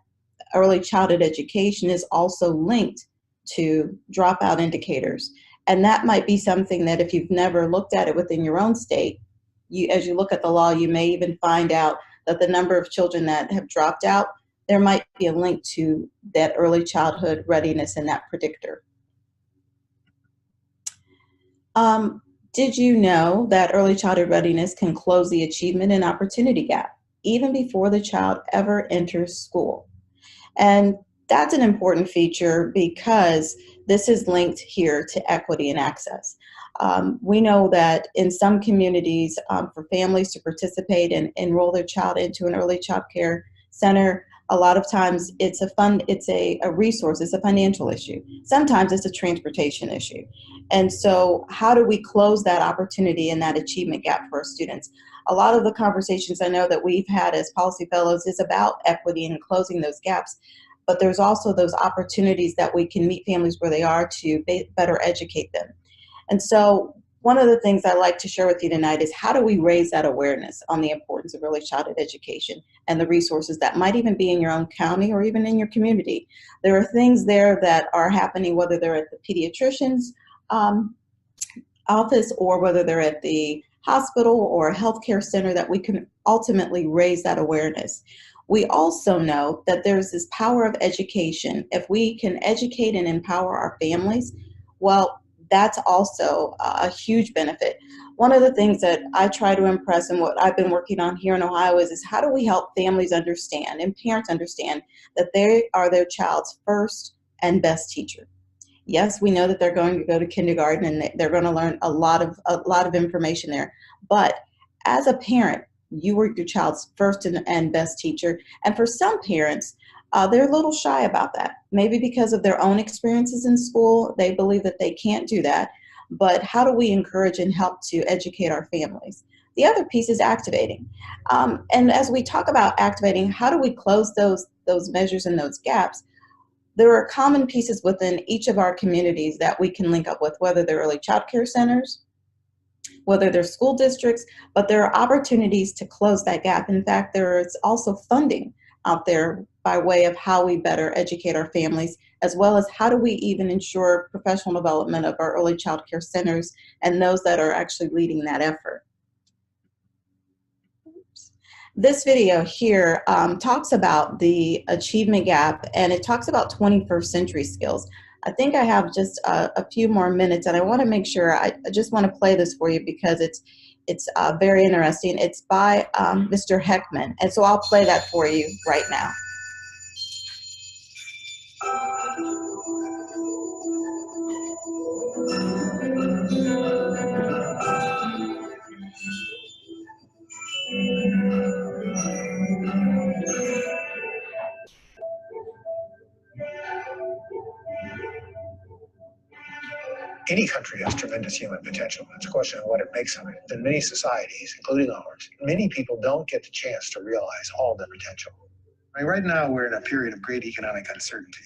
early childhood education is also linked to dropout indicators. And that might be something that if you've never looked at it within your own state, as you look at the law, you may even find out that the number of children that have dropped out, there might be a link to that early childhood readiness and that predictor. Did you know that early childhood readiness can close the achievement and opportunity gap even before the child ever enters school? And that's an important feature because this is linked here to equity and access. We know that in some communities, for families to participate and enroll their child into an early child care center, a lot of times it's a resource, it's a financial issue. Sometimes it's a transportation issue. And so how do we close that opportunity and that achievement gap for our students? A lot of the conversations I know that we've had as policy fellows is about equity and closing those gaps. But there's also those opportunities that we can meet families where they are to better educate them. And so one of the things I like to share with you tonight is how do we raise that awareness on the importance of early childhood education and the resources that might even be in your own county or even in your community. There are things there that are happening, whether they're at the pediatrician's office or whether they're at the hospital or a healthcare center, that we can ultimately raise that awareness. We also know that there's this power of education. If we can educate and empower our families, well, that's also a huge benefit. One of the things that I try to impress and what I've been working on here in Ohio is how do we help families understand and parents understand that they are their child's first and best teacher. Yes, we know that they're going to go to kindergarten and they're going to learn a lot of information there. But as a parent, you were your child's first and best teacher. And for some parents, they're a little shy about that. Maybe because of their own experiences in school, they believe that they can't do that. But how do we encourage and help to educate our families? The other piece is activating. And as we talk about activating, how do we close those measures and those gaps? There are common pieces within each of our communities that we can link up with, whether they're early child care centers, whether they're school districts, but there are opportunities to close that gap. In fact, there is also funding out there by way of how we better educate our families, as well as how do we even ensure professional development of our early child care centers and those that are actually leading that effort. This video here talks about the achievement gap, and it talks about 21st century skills. I think I have just a few more minutes, and I want to make sure, I just want to play this for you because it's very interesting. It's by Mr. Heckman, and so I'll play that for you right now. Any country has tremendous human potential. It's a question of what it makes of it. In many societies, including ours, many people don't get the chance to realize all their potential. I mean, right now, we're in a period of great economic uncertainty.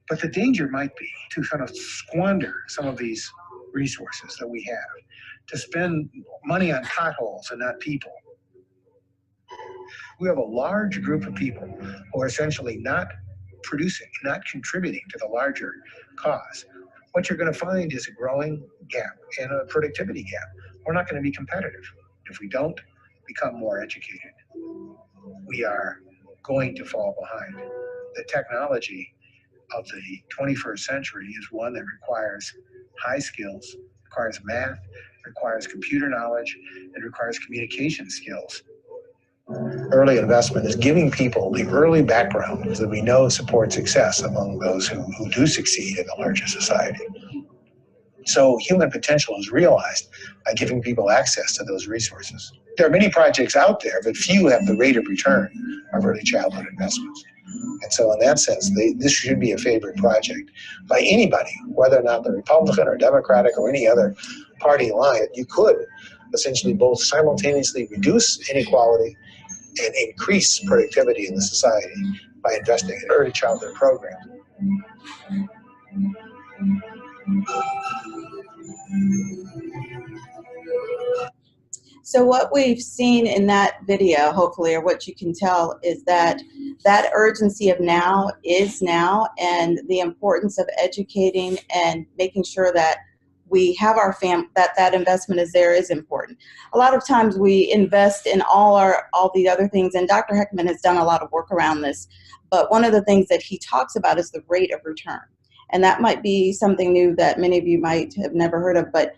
But the danger might be to sort of squander some of these resources that we have, to spend money on potholes and not people. We have a large group of people who are essentially not producing, not contributing to the larger cause, what you're going to find is a growing gap and a productivity gap. We're not going to be competitive. If we don't become more educated, we are going to fall behind. The technology of the 21st century is one that requires high skills, requires math, requires computer knowledge, and requires communication skills. Early investment is giving people the early background that we know supports success among those who do succeed in the larger society. So human potential is realized by giving people access to those resources. There are many projects out there, but few have the rate of return of early childhood investments. And so in that sense, this should be a favorite project by anybody, whether or not they're Republican or Democratic or any other party line. You could essentially both simultaneously reduce inequality and increase productivity in the society by investing in early childhood programs. So what we've seen in that video, hopefully, or what you can tell, is that that urgency of now is now, and the importance of educating and making sure that we have our that investment is there is important. A lot of times we invest in all the other things, and Dr. Heckman has done a lot of work around this, but one of the things that he talks about is the rate of return. And that might be something new that many of you might have never heard of, but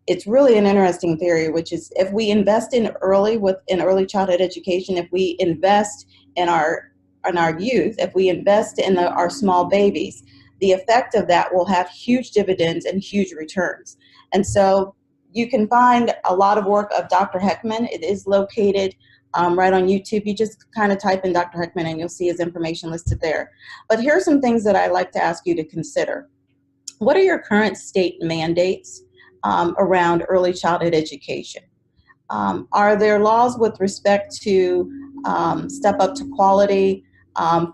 it's really an interesting theory, which is if we invest in early childhood education, if we invest in our youth, if we invest in our small babies, the effect of that will have huge dividends and huge returns. And so you can find a lot of work of Dr. Heckman. It is located right on YouTube. You just kind of type in Dr. Heckman and you'll see his information listed there. But here are some things that I'd like to ask you to consider. What are your current state mandates around early childhood education? Are there laws with respect to step up to quality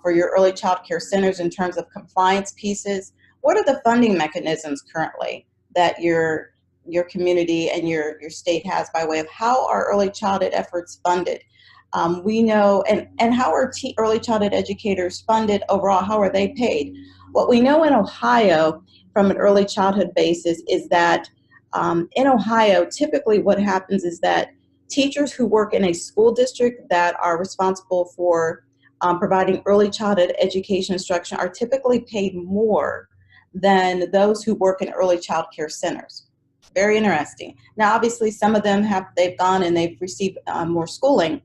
for your early child care centers in terms of compliance pieces? What are the funding mechanisms currently that your community and your state has by way of how are early childhood efforts funded? We know, and how are early childhood educators funded overall? How are they paid? What we know in Ohio from an early childhood basis is that in Ohio, typically what happens is that teachers who work in a school district that are responsible for providing early childhood education instruction are typically paid more than those who work in early child care centers. Very interesting. Now, obviously, some of them they've gone and they've received more schooling,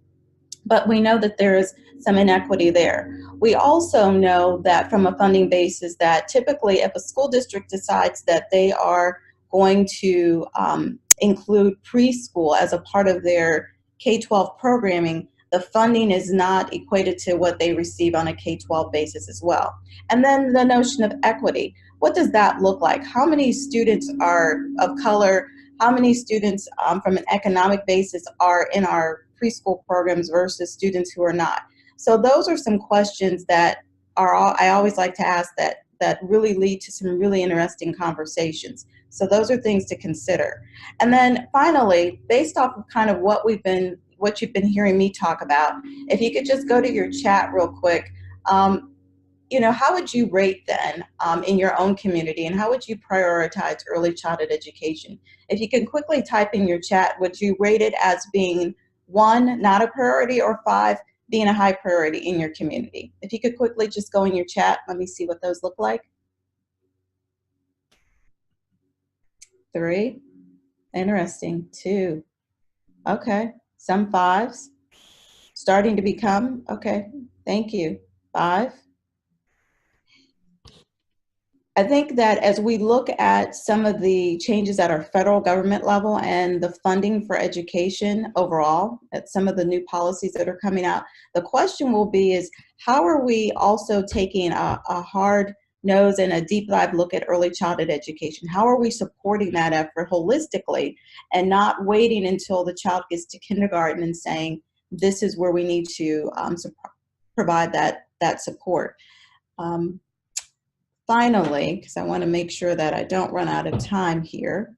but we know that there is some inequity there. We also know that from a funding basis that typically if a school district decides that they are going to include preschool as a part of their K-12 programming, the funding is not equated to what they receive on a K-12 basis as well. And then the notion of equity. What does that look like? How many students are of color? How many students from an economic basis are in our preschool programs versus students who are not? So those are some questions that I always like to ask that really lead to some really interesting conversations. So those are things to consider. And then finally, based off of kind of what you've been hearing me talk about, if you could just go to your chat real quick, how would you rate then in your own community, and how would you prioritize early childhood education? If you can quickly type in your chat, would you rate it as being 1, not a priority, or 5, being a high priority in your community? If you could quickly just go in your chat, let me see what those look like. 3, interesting. 2, okay. Some 5s, starting to become, okay, thank you. 5. I think that as we look at some of the changes at our federal government level and the funding for education overall, at some of the new policies that are coming out, the question will be is how are we also taking a hard nose and a deep dive look at early childhood education? How are we supporting that effort holistically and not waiting until the child gets to kindergarten and saying, this is where we need to provide that support. Finally, because I want to make sure that I don't run out of time here,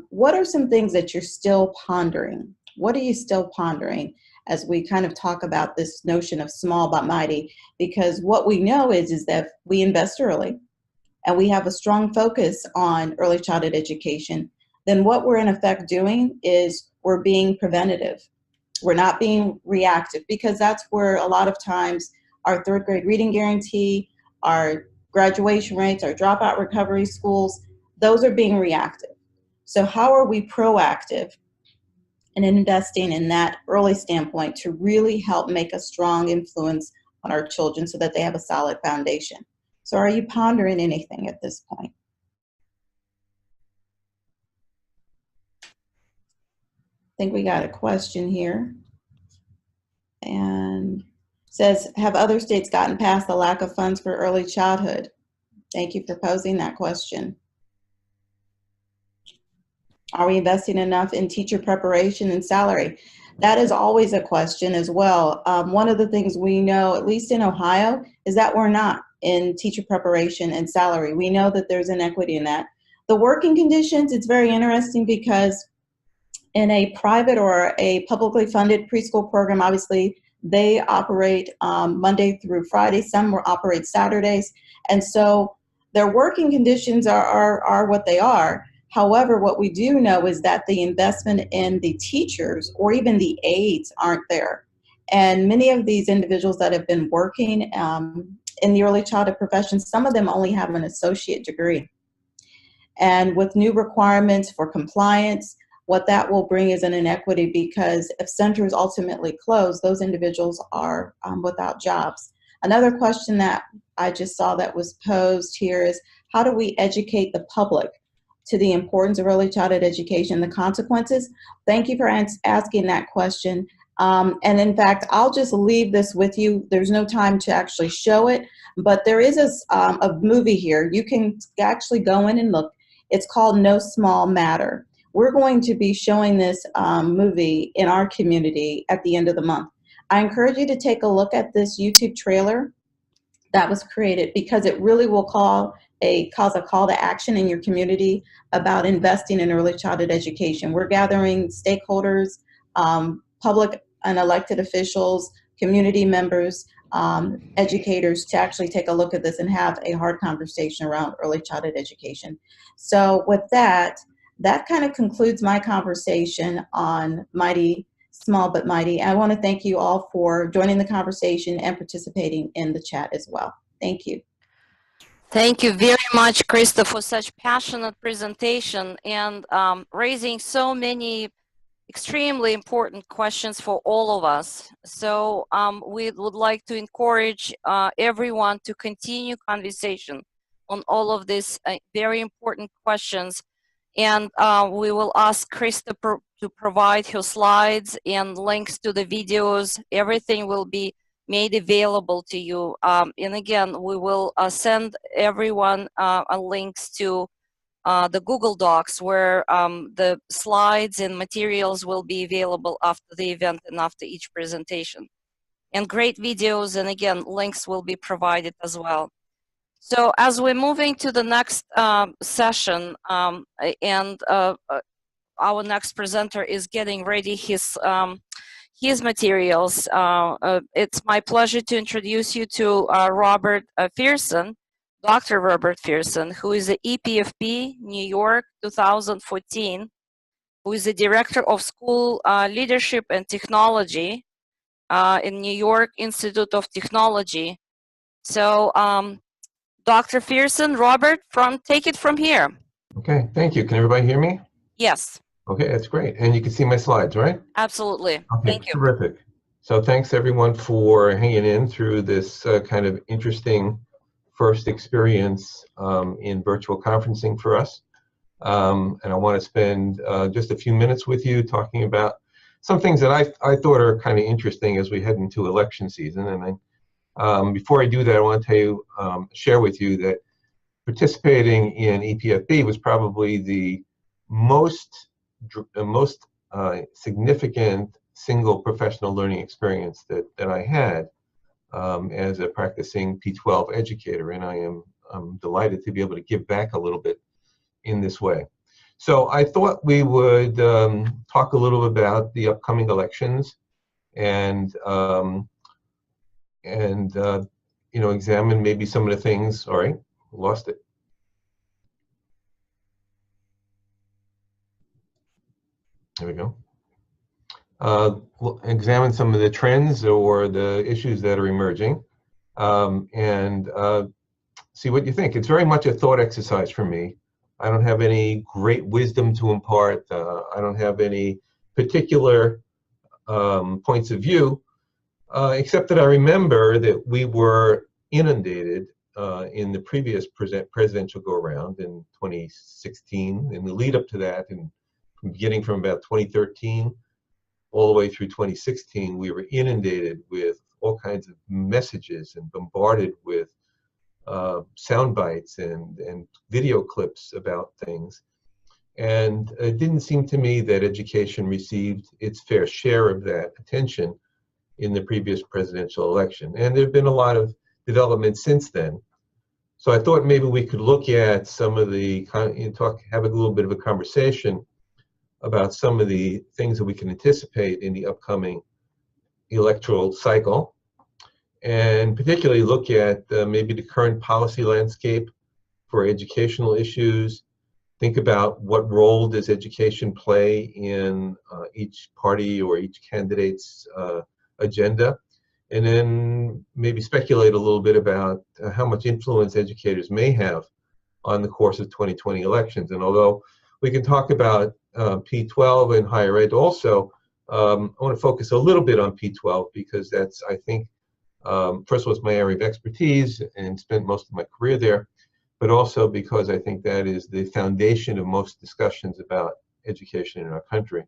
what are some things that you're still pondering? What are you still pondering? as we kind of talk about this notion of small but mighty, because what we know is that we invest early and we have a strong focus on early childhood education, then what we're in effect doing is we're being preventative. We're not being reactive, because that's where a lot of times our third grade reading guarantee, our graduation rates, our dropout recovery schools, those are being reactive. So how are we proactive and investing in that early standpoint to really help make a strong influence on our children so that they have a solid foundation? So are you pondering anything at this point? I think we got a question here. And says, have other states gotten past the lack of funds for early childhood? Thank you for posing that question. Are we investing enough in teacher preparation and salary? That is always a question as well. One of the things we know, at least in Ohio, is that we're not in teacher preparation and salary. We know that there's inequity in that. The working conditions, it's very interesting because in a private or a publicly funded preschool program, obviously they operate Monday through Friday. Some will operate Saturdays. And so their working conditions are what they are. However, what we do know is that the investment in the teachers or even the aides aren't there. And many of these individuals that have been working in the early childhood profession, some of them only have an associate degree. And with new requirements for compliance, what that will bring is an inequity, because if centers ultimately close, those individuals are without jobs. Another question that I just saw that was posed here is, how do we educate the public to the importance of early childhood education, the consequences? Thank you for asking that question. And in fact, I'll just leave this with you. There's no time to actually show it, but there is a movie here. You can actually go in and look. It's called No Small Matter. We're going to be showing this movie in our community at the end of the month. I encourage you to take a look at this YouTube trailer that was created, because it really will cause a call to action in your community about investing in early childhood education. We're gathering stakeholders, public and elected officials, community members, educators to actually take a look at this and have a hard conversation around early childhood education. So with that kind of concludes my conversation on Mighty Small but Mighty. I want to thank you all for joining the conversation and participating in the chat as well. Thank you. Thank you very much, Krista, for such passionate presentation and raising so many extremely important questions for all of us. So we would like to encourage everyone to continue conversation on all of these very important questions. And we will ask Krista to provide her slides and links to the videos. Everything will be made available to you. And again, we will send everyone links to the Google Docs, where the slides and materials will be available after the event and after each presentation. And great videos, and again, links will be provided as well. So as we're moving to the next session, and our next presenter is getting ready his materials, it's my pleasure to introduce you to Robert Fearson, Dr. Robert Fearson, who is the EPFP New York 2014, who is the Director of School Leadership and Technology in New York Institute of Technology. So Dr. Fearson, Robert, take it from here. Okay, thank you. Can everybody hear me? Yes. Okay, that's great. And you can see my slides, right? Absolutely. Okay, thank you. Terrific. So thanks everyone for hanging in through this kind of interesting first experience in virtual conferencing for us. And I want to spend just a few minutes with you talking about some things that I thought are kind of interesting as we head into election season. And before I do that, I want to tell you, share with you that participating in EPFP was probably the most significant single professional learning experience that I had as a practicing P12 educator, and I'm delighted to be able to give back a little bit in this way. So I thought we would talk a little about the upcoming elections and you know, examine maybe some of the things. All right, lost it. There we go. Examine some of the trends or the issues that are emerging, and see what you think. It's very much a thought exercise for me. I don't have any great wisdom to impart. I don't have any particular points of view, except that I remember that we were inundated in the previous presidential go-around in 2016, in the lead up to that, and beginning from about 2013 all the way through 2016, we were inundated with all kinds of messages and bombarded with sound bites and video clips about things. And it didn't seem to me that education received its fair share of that attention in the previous presidential election. And there have been a lot of developments since then. So I thought maybe we could look at some of the, have a little bit of a conversation about some of the things that we can anticipate in the upcoming electoral cycle, and particularly look at maybe the current policy landscape for educational issues. Think about what role does education play in each party or each candidate's agenda, and then maybe speculate a little bit about how much influence educators may have on the course of 2020 elections. And although we can talk about P12 and higher ed also, I want to focus a little bit on P12 because that's, I think, first of all, it's my area of expertise and spent most of my career there, but also because I think that is the foundation of most discussions about education in our country.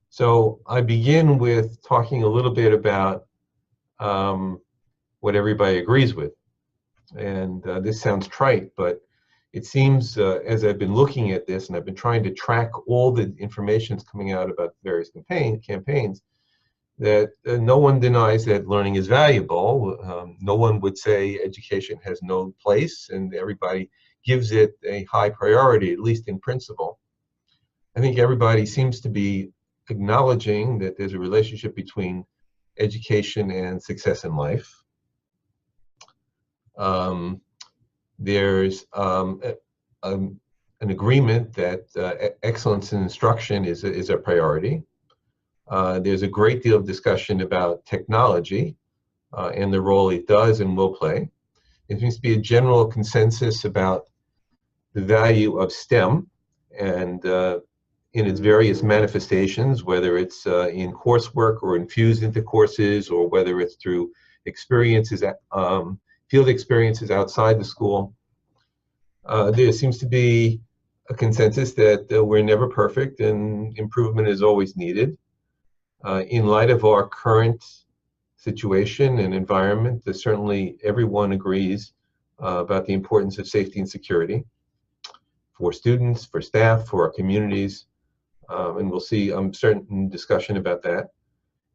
So I begin with talking a little bit about what everybody agrees with. And this sounds trite, but it seems as I've been looking at this and I've been trying to track all the information that's coming out about various campaigns, that no one denies that learning is valuable. No one would say education has no place, and everybody gives it a high priority, at least in principle. I think everybody seems to be acknowledging that there's a relationship between education and success in life. There's an agreement that excellence in instruction is a priority. There's a great deal of discussion about technology and the role it does and will play. There seems to be a general consensus about the value of STEM and in its various manifestations, whether it's in coursework or infused into courses, or whether it's through experiences, field experiences outside the school. There seems to be a consensus that we're never perfect and improvement is always needed. In light of our current situation and environment, certainly everyone agrees about the importance of safety and security for students, for staff, for our communities, and we'll see certain discussion about that.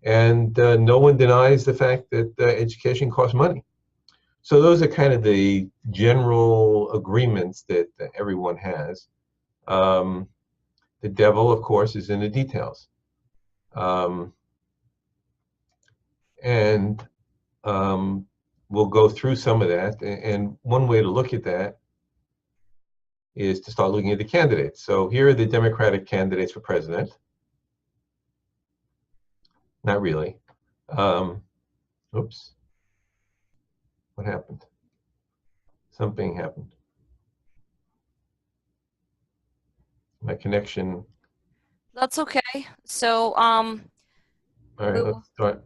And no one denies the fact that education costs money. So those are kind of the general agreements that everyone has. The devil, of course, is in the details. We'll go through some of that. And one way to look at that is to start looking at the candidates. So here are the Democratic candidates for president. Not really. Oops. What happened? Something happened. My connection. That's okay. So all right, let's start.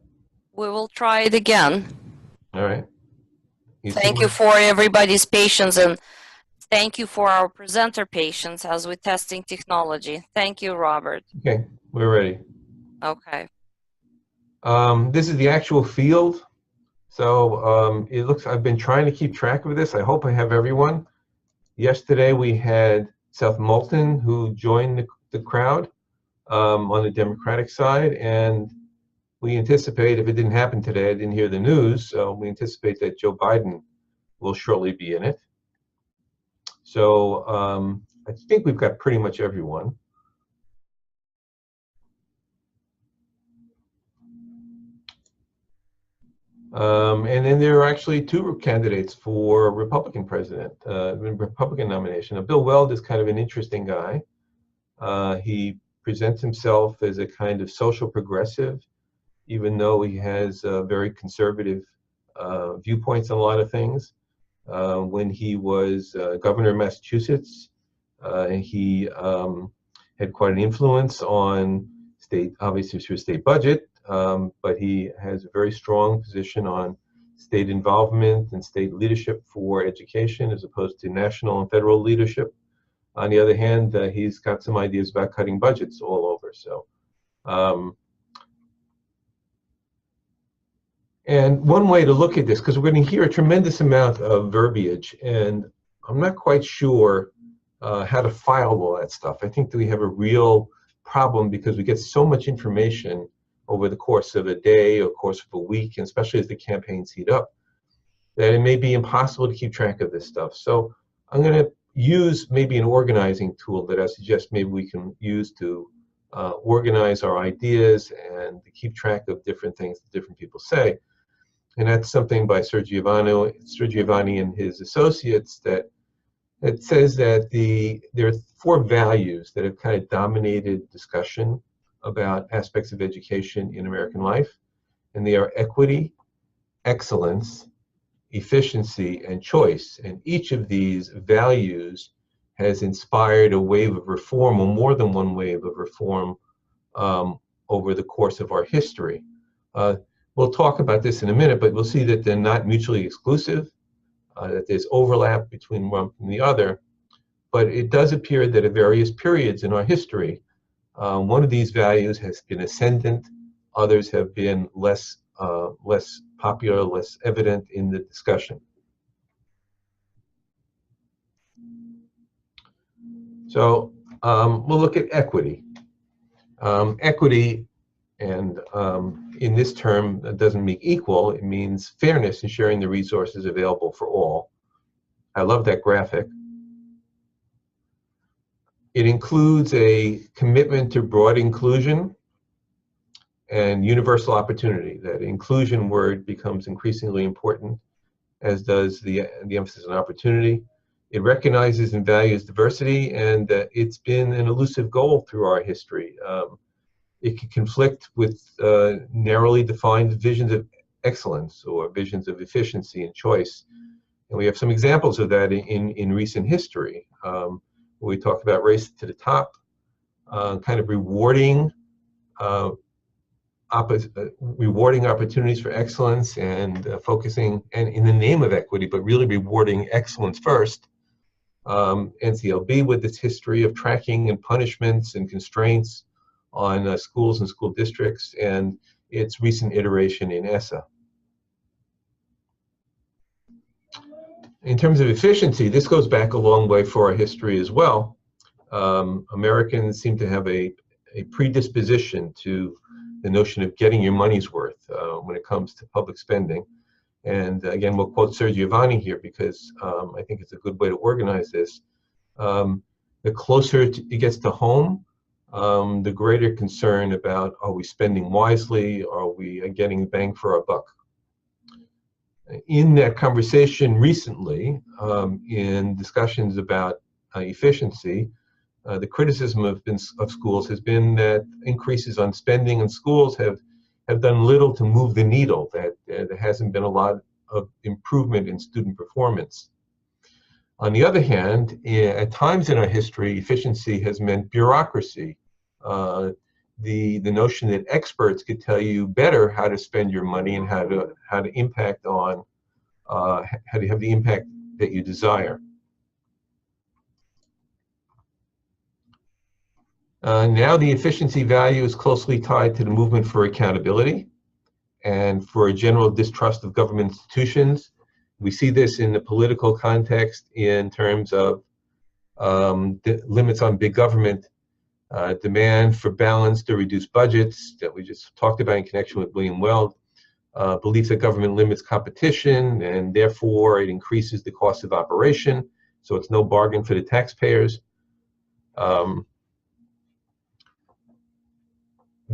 We will try it again. All right. Thank you for everybody's patience, and thank you for our presenter patience as we're testing technology. Thank you, Robert. Okay, we're ready. Okay. This is the actual field. So it looks, I've been trying to keep track of this. I hope I have everyone. Yesterday we had Seth Moulton, who joined the crowd on the Democratic side, and we anticipate, if it didn't happen today, I didn't hear the news, so we anticipate that Joe Biden will shortly be in it. So I think we've got pretty much everyone. And then there are actually two candidates for Republican president, Republican nomination. Now, Bill Weld is kind of an interesting guy. He presents himself as a kind of social progressive, even though he has very conservative viewpoints on a lot of things. When he was governor of Massachusetts, he had quite an influence on state, obviously through state budget, but he has a very strong position on state involvement and state leadership for education as opposed to national and federal leadership. On the other hand, he's got some ideas about cutting budgets all over. So, and one way to look at this, because we're going to hear a tremendous amount of verbiage, and I'm not quite sure how to file all that stuff. I think that we have a real problem because we get so much information over the course of a day or course of a week, and especially as the campaigns heat up, that it may be impossible to keep track of this stuff. So I'm going to use maybe an organizing tool that I suggest maybe we can use to organize our ideas and to keep track of different things that different people say. And that's something by Sir Giovanni and his associates that it says that there are 4 values that have kind of dominated discussion about aspects of education in American life. And they are equity, excellence, efficiency, and choice. And each of these values has inspired a wave of reform, or more than one wave of reform, over the course of our history. We'll talk about this in a minute, but we'll see that they're not mutually exclusive, that there's overlap between one and the other. But it does appear that at various periods in our history, one of these values has been ascendant, others have been less popular, less evident in the discussion. So we'll look at equity. Equity, and in this term, it doesn't mean equal, it means fairness in sharing the resources available for all. I love that graphic. It includes a commitment to broad inclusion and universal opportunity. That inclusion word becomes increasingly important, as does the emphasis on opportunity. It recognizes and values diversity, and it's been an elusive goal through our history. It can conflict with narrowly defined visions of excellence or visions of efficiency and choice. And we have some examples of that in recent history. We talked about race to the top, kind of rewarding opportunities for excellence and focusing, and in the name of equity, but really rewarding excellence first. NCLB with its history of tracking and punishments and constraints on schools and school districts, and its recent iteration in ESSA. In terms of efficiency, this goes back a long way for our history as well. Americans seem to have a predisposition to the notion of getting your money's worth when it comes to public spending. And again, we'll quote Sir Giovanni here because I think it's a good way to organize this. The closer it gets to home, the greater concern about, are we spending wisely? Are we getting bang for our buck? In that conversation recently, in discussions about efficiency, the criticism of schools has been that increases on spending in schools have done little to move the needle, that there hasn't been a lot of improvement in student performance. On the other hand, at times in our history, efficiency has meant bureaucracy. The notion that experts could tell you better how to spend your money and how to impact on how to have the impact that you desire. Now the efficiency value is closely tied to the movement for accountability and for a general distrust of government institutions. We see this in the political context in terms of limits on big government, demand for balanced or reduced budgets that we just talked about in connection with William Weld, belief that government limits competition and therefore it increases the cost of operation, so it's no bargain for the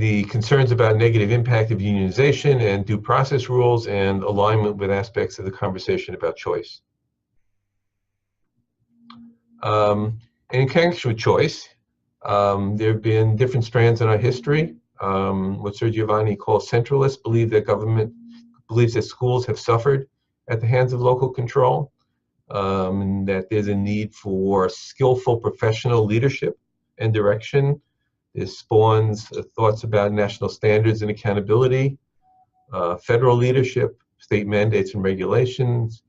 the concerns about negative impact of unionization and due process rules, and alignment with aspects of the conversation about choice. And in connection with choice, there have been different strands in our history. What Sir Giovanni calls centralists believes that schools have suffered at the hands of local control, and that there's a need for skillful professional leadership and direction. This spawns thoughts about national standards and accountability, federal leadership, state mandates and regulations,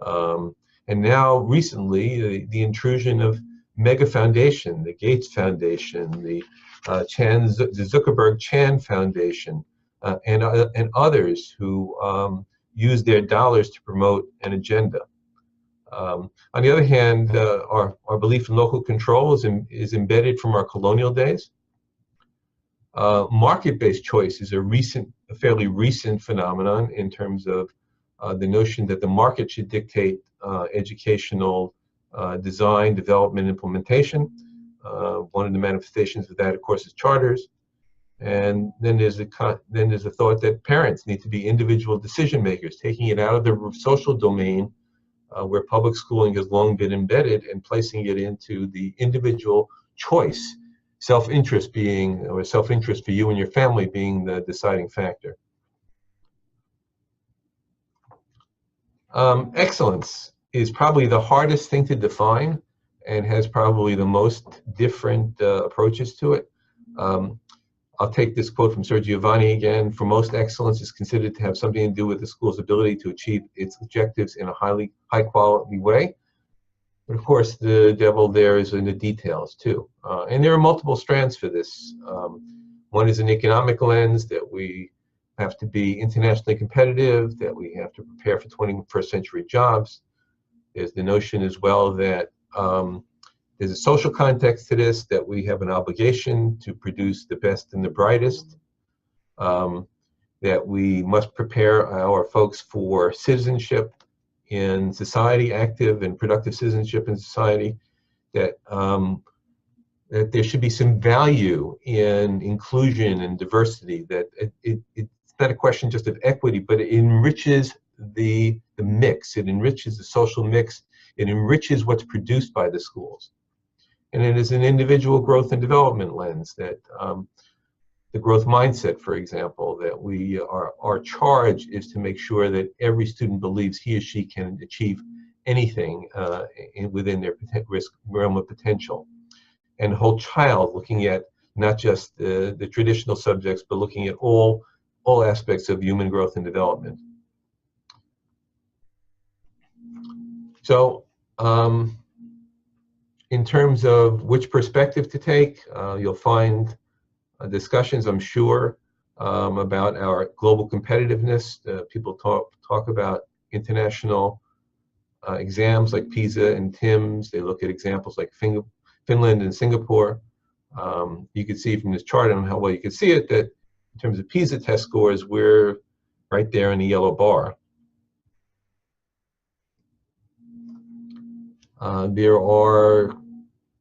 and now recently the intrusion of mega foundation, the Gates Foundation, the Zuckerberg-Chan Foundation, and others who use their dollars to promote an agenda. On the other hand, our belief in local control is embedded from our colonial days. Market-based choice is a fairly recent phenomenon in terms of the notion that the market should dictate educational design, development, implementation. One of the manifestations of that, of course, is charters. And then there's a thought that parents need to be individual decision makers, taking it out of the social domain where public schooling has long been embedded, and placing it into the individual choice, self-interest for you and your family being the deciding factor. Excellence is probably the hardest thing to define and has probably the most different approaches to it. I'll take this quote from Sir Giovanni again. For most, excellence is considered to have something to do with the school's ability to achieve its objectives in a high quality way. But of course, the devil there is in the details too. And there are multiple strands for this. One is an economic lens, that we have to be internationally competitive, that we have to prepare for 21st century jobs. There's the notion as well that there's a social context to this, that we have an obligation to produce the best and the brightest, that we must prepare our folks for citizenship in society, active and productive citizenship in society, that that there should be some value in inclusion and diversity, that it's not a question just of equity, but it enriches the mix, it enriches the social mix, it enriches what's produced by the schools. And it is an individual growth and development lens, that the growth mindset, for example, that our charge is to make sure that every student believes he or she can achieve anything within their realm of potential. And the whole child, looking at not just the traditional subjects, but looking at all aspects of human growth and development. So, in terms of which perspective to take, you'll find discussions, I'm sure, about our global competitiveness. People talk about international exams like PISA and TIMSS. They look at examples like Finland and Singapore. You can see from this chart, I don't know how well you can see it, that in terms of PISA test scores, we're right there in the yellow bar. There are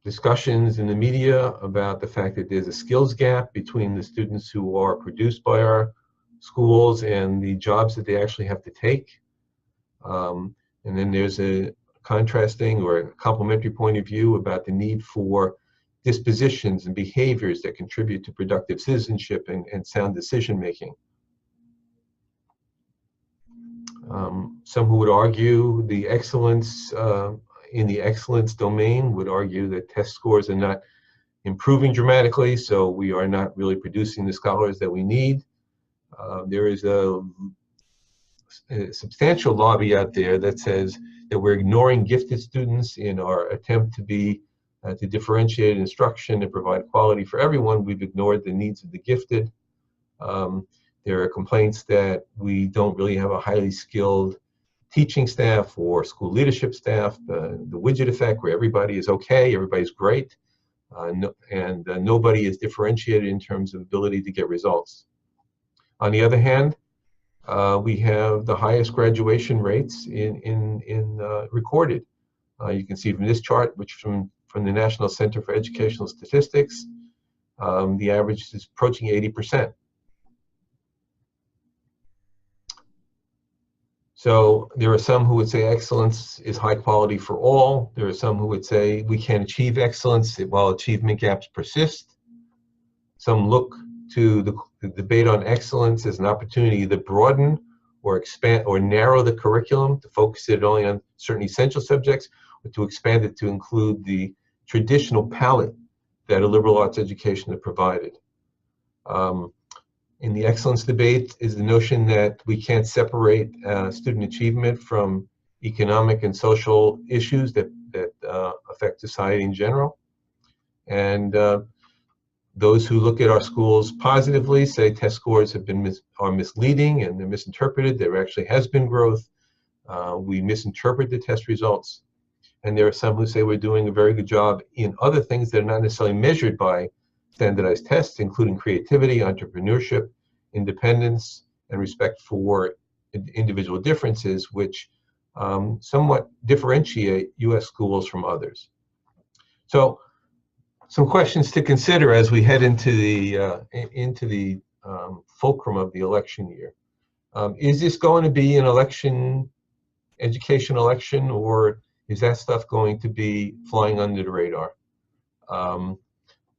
discussions in the media about the fact that there's a skills gap between the students who are produced by our schools and the jobs that they actually have to take. And then there's a contrasting or a complementary point of view about the need for dispositions and behaviors that contribute to productive citizenship and sound decision making. Some who would argue the excellence in the excellence domain would argue that test scores are not improving dramatically, so we are not really producing the scholars that we need. There is a substantial lobby out there that says that we're ignoring gifted students in our attempt to differentiate instruction and provide quality for everyone. We've ignored the needs of the gifted. There are complaints that we don't really have a highly skilled teaching staff or school leadership staff, the widget effect where everybody is okay, everybody's great, and nobody is differentiated in terms of ability to get results. On the other hand, we have the highest graduation rates in recorded. You can see from this chart, which from the National Center for Educational Statistics, The average is approaching 80%. So there are some who would say excellence is high quality for all. There are some who would say we can't achieve excellence while achievement gaps persist. Some look to the debate on excellence as an opportunity to broaden or expand or narrow the curriculum, to focus it only on certain essential subjects, or to expand it to include the traditional palette that a liberal arts education has provided. In the excellence debate is the notion that we can't separate student achievement from economic and social issues that affect society in general. And those who look at our schools positively say test scores have been are misleading and they're misinterpreted. There actually has been growth. We misinterpret the test results. And there are some who say we're doing a very good job in other things that are not necessarily measured by standardized tests, including creativity, entrepreneurship, independence, and respect for individual differences, which somewhat differentiate U.S. schools from others. So, some questions to consider as we head into the fulcrum of the election year. Is this going to be an education election, or is that stuff going to be flying under the radar?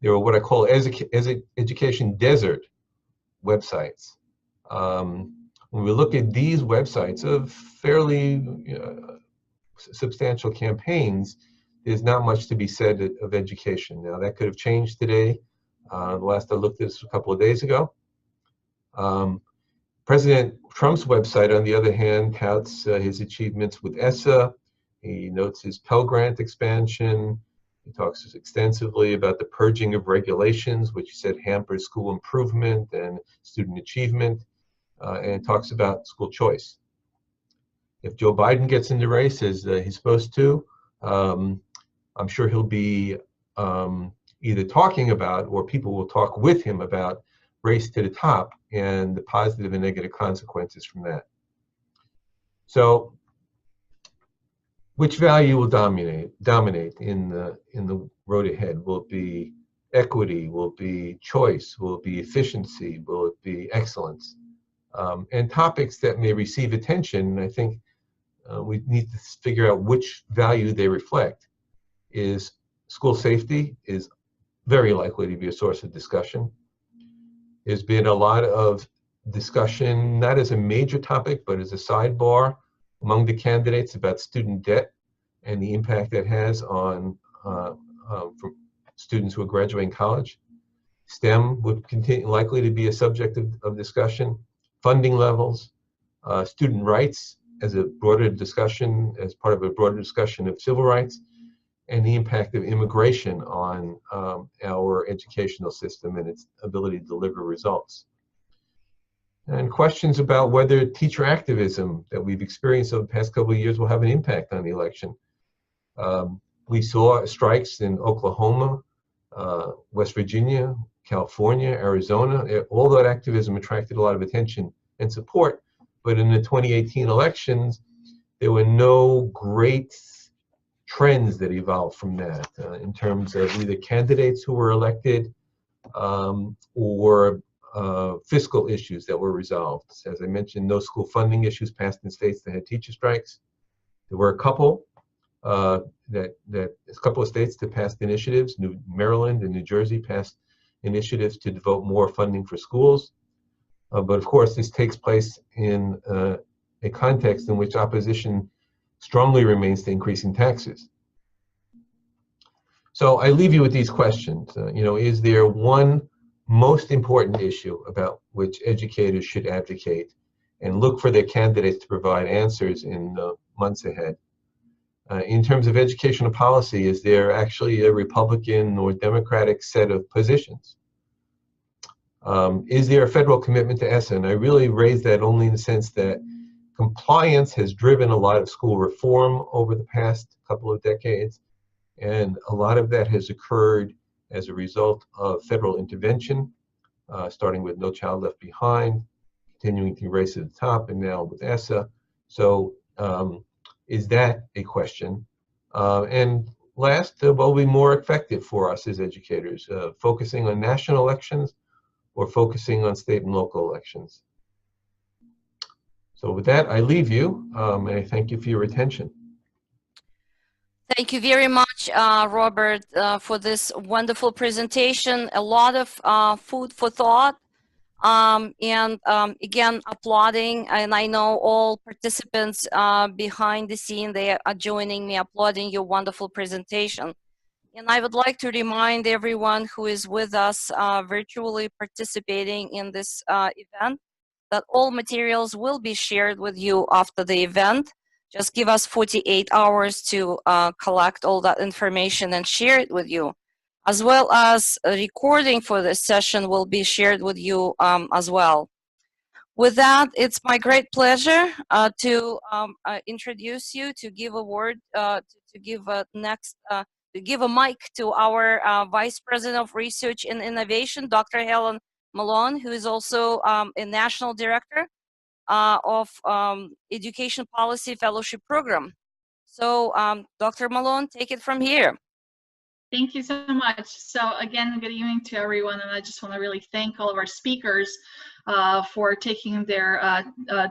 There are what I call education desert websites. When we look at these websites of fairly substantial campaigns, there's not much to be said of education. Now, that could have changed today. The last I looked at this a couple of days ago. President Trump's website, on the other hand, touts his achievements with ESSA. He notes his Pell Grant expansion. He talks extensively about the purging of regulations, which he said hampers school improvement and student achievement, and talks about school choice. If Joe Biden gets in the race, as he's supposed to, I'm sure he'll be either talking about, or people will talk with him about, race to the top and the positive and negative consequences from that. So, which value will dominate in the road ahead? Will it be equity? Will it be choice? Will it be efficiency? Will it be excellence? And topics that may receive attention, I think we need to figure out which value they reflect. Is school safety is very likely to be a source of discussion. There's been a lot of discussion, not as a major topic, but as a sidebar among the candidates about student debt and the impact that has on for students who are graduating college. STEM would continue likely to be a subject of discussion. Funding levels, student rights as a broader discussion, as part of a broader discussion of civil rights, and the impact of immigration on our educational system and its ability to deliver results. And questions about whether teacher activism that we've experienced over the past couple of years will have an impact on the election. We saw strikes in Oklahoma, West Virginia, California, Arizona. All that activism attracted a lot of attention and support, but in the 2018 elections, there were no great trends that evolved from that in terms of either candidates who were elected or fiscal issues that were resolved. As I mentioned, no school funding issues passed in states that had teacher strikes. There were a couple a couple of states that passed initiatives. Maryland and New Jersey passed initiatives to devote more funding for schools. But of course, this takes place in a context in which opposition strongly remains to increasing taxes. So I leave you with these questions. Is there one most important issue about which educators should advocate and look for their candidates to provide answers in the months ahead? In terms of educational policy, is there actually a Republican or Democratic set of positions? Is there a federal commitment to ESSA? And I really raise that only in the sense that compliance has driven a lot of school reform over the past couple of decades, and a lot of that has occurred as a result of federal intervention, starting with No Child Left Behind, continuing to Race to the Top, and now with ESSA. So is that a question? And last, what will be more effective for us as educators, focusing on national elections or focusing on state and local elections? So with that, I leave you, and I thank you for your attention. Thank you very much, Robert, for this wonderful presentation. A lot of food for thought. Again, applauding, and I know all participants behind the scene, they are joining me, applauding your wonderful presentation. And I would like to remind everyone who is with us virtually participating in this event that all materials will be shared with you after the event. Just give us 48 hours to collect all that information and share it with you, as well as a recording for this session will be shared with you as well. With that, it's my great pleasure to introduce you, to give a word, to give a mic to our Vice President of Research and Innovation, Dr. Helen Malone, who is also a National Director of Education Policy Fellowship Program. So Dr. Malone, take it from here. Thank you so much. So again, good evening to everyone, and I just want to really thank all of our speakers for taking their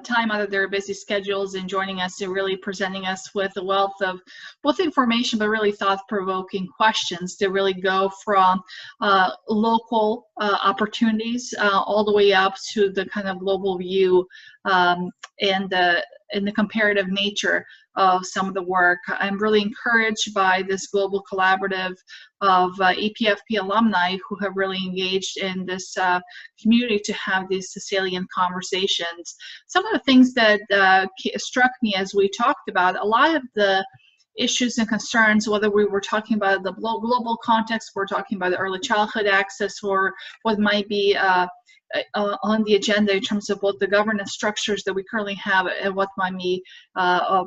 time out of their busy schedules and joining us and really presenting us with a wealth of both information but really thought-provoking questions that really go from local opportunities all the way up to the kind of global view and the comparative nature of some of the work. I'm really encouraged by this global collaborative of EPFP alumni who have really engaged in this community to have these salient conversations. Some of the things that struck me as we talked about, a lot of the issues and concerns, whether we were talking about the global context, we're talking about the early childhood access, or what might be on the agenda in terms of what the governance structures that we currently have and what might be a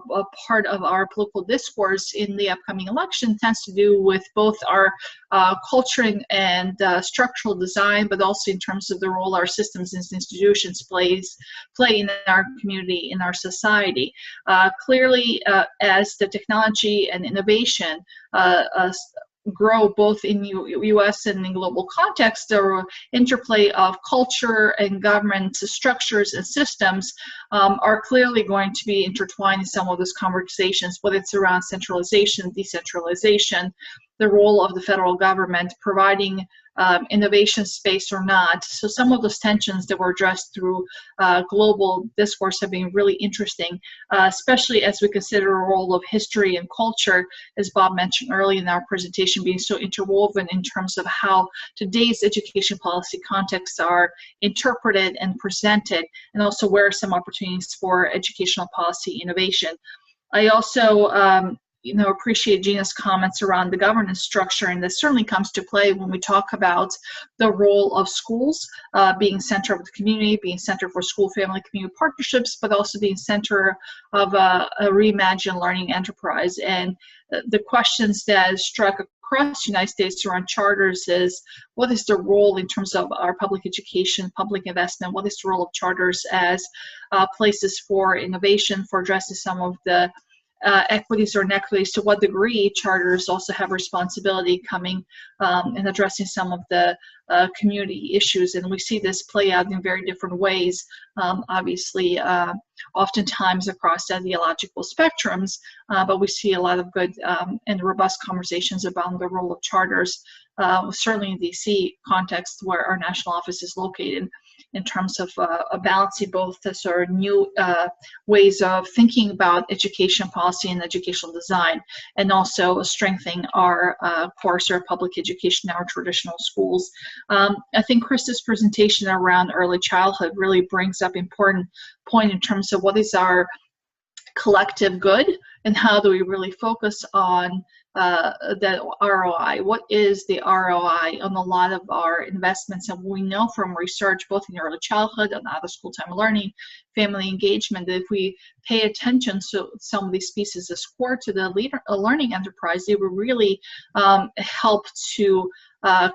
part of our political discourse in the upcoming election, tends to do with both our culture and structural design, but also in terms of the role our systems and institutions play in our community, in our society. Clearly, as the technology and innovation grow both in U.S. and in global context, the interplay of culture and government structures and systems are clearly going to be intertwined in some of those conversations, whether it's around centralization, decentralization, the role of the federal government providing innovation space or not. So some of those tensions that were addressed through global discourse have been really interesting, especially as we consider the role of history and culture, as Bob mentioned earlier in our presentation, being so interwoven in terms of how today's education policy contexts are interpreted and presented, and also where are some opportunities for educational policy innovation. I also appreciate Gina's comments around the governance structure, and this certainly comes to play when we talk about the role of schools being center of the community, being center for school-family community partnerships, but also being center of a reimagined learning enterprise. And the questions that struck across the United States around charters is, what is the role in terms of our public education, public investment? What is the role of charters as places for innovation, for addressing some of the equities or inequities? To what degree charters also have responsibility coming and addressing some of the community issues? And we see this play out in very different ways, obviously, oftentimes across ideological spectrums, but we see a lot of good and robust conversations about the role of charters, certainly in the DC context where our national office is located, in terms of balancing both the sort of new ways of thinking about education policy and educational design, and also strengthening our course or public education in our traditional schools. I think Krista's presentation around early childhood really brings up important point in terms of what is our collective good and how do we really focus on the ROI. What is the ROI on a lot of our investments? And we know from research, both in early childhood and out of school time learning, family engagement, that if we pay attention to some of these pieces as core to the learning enterprise, they will really help to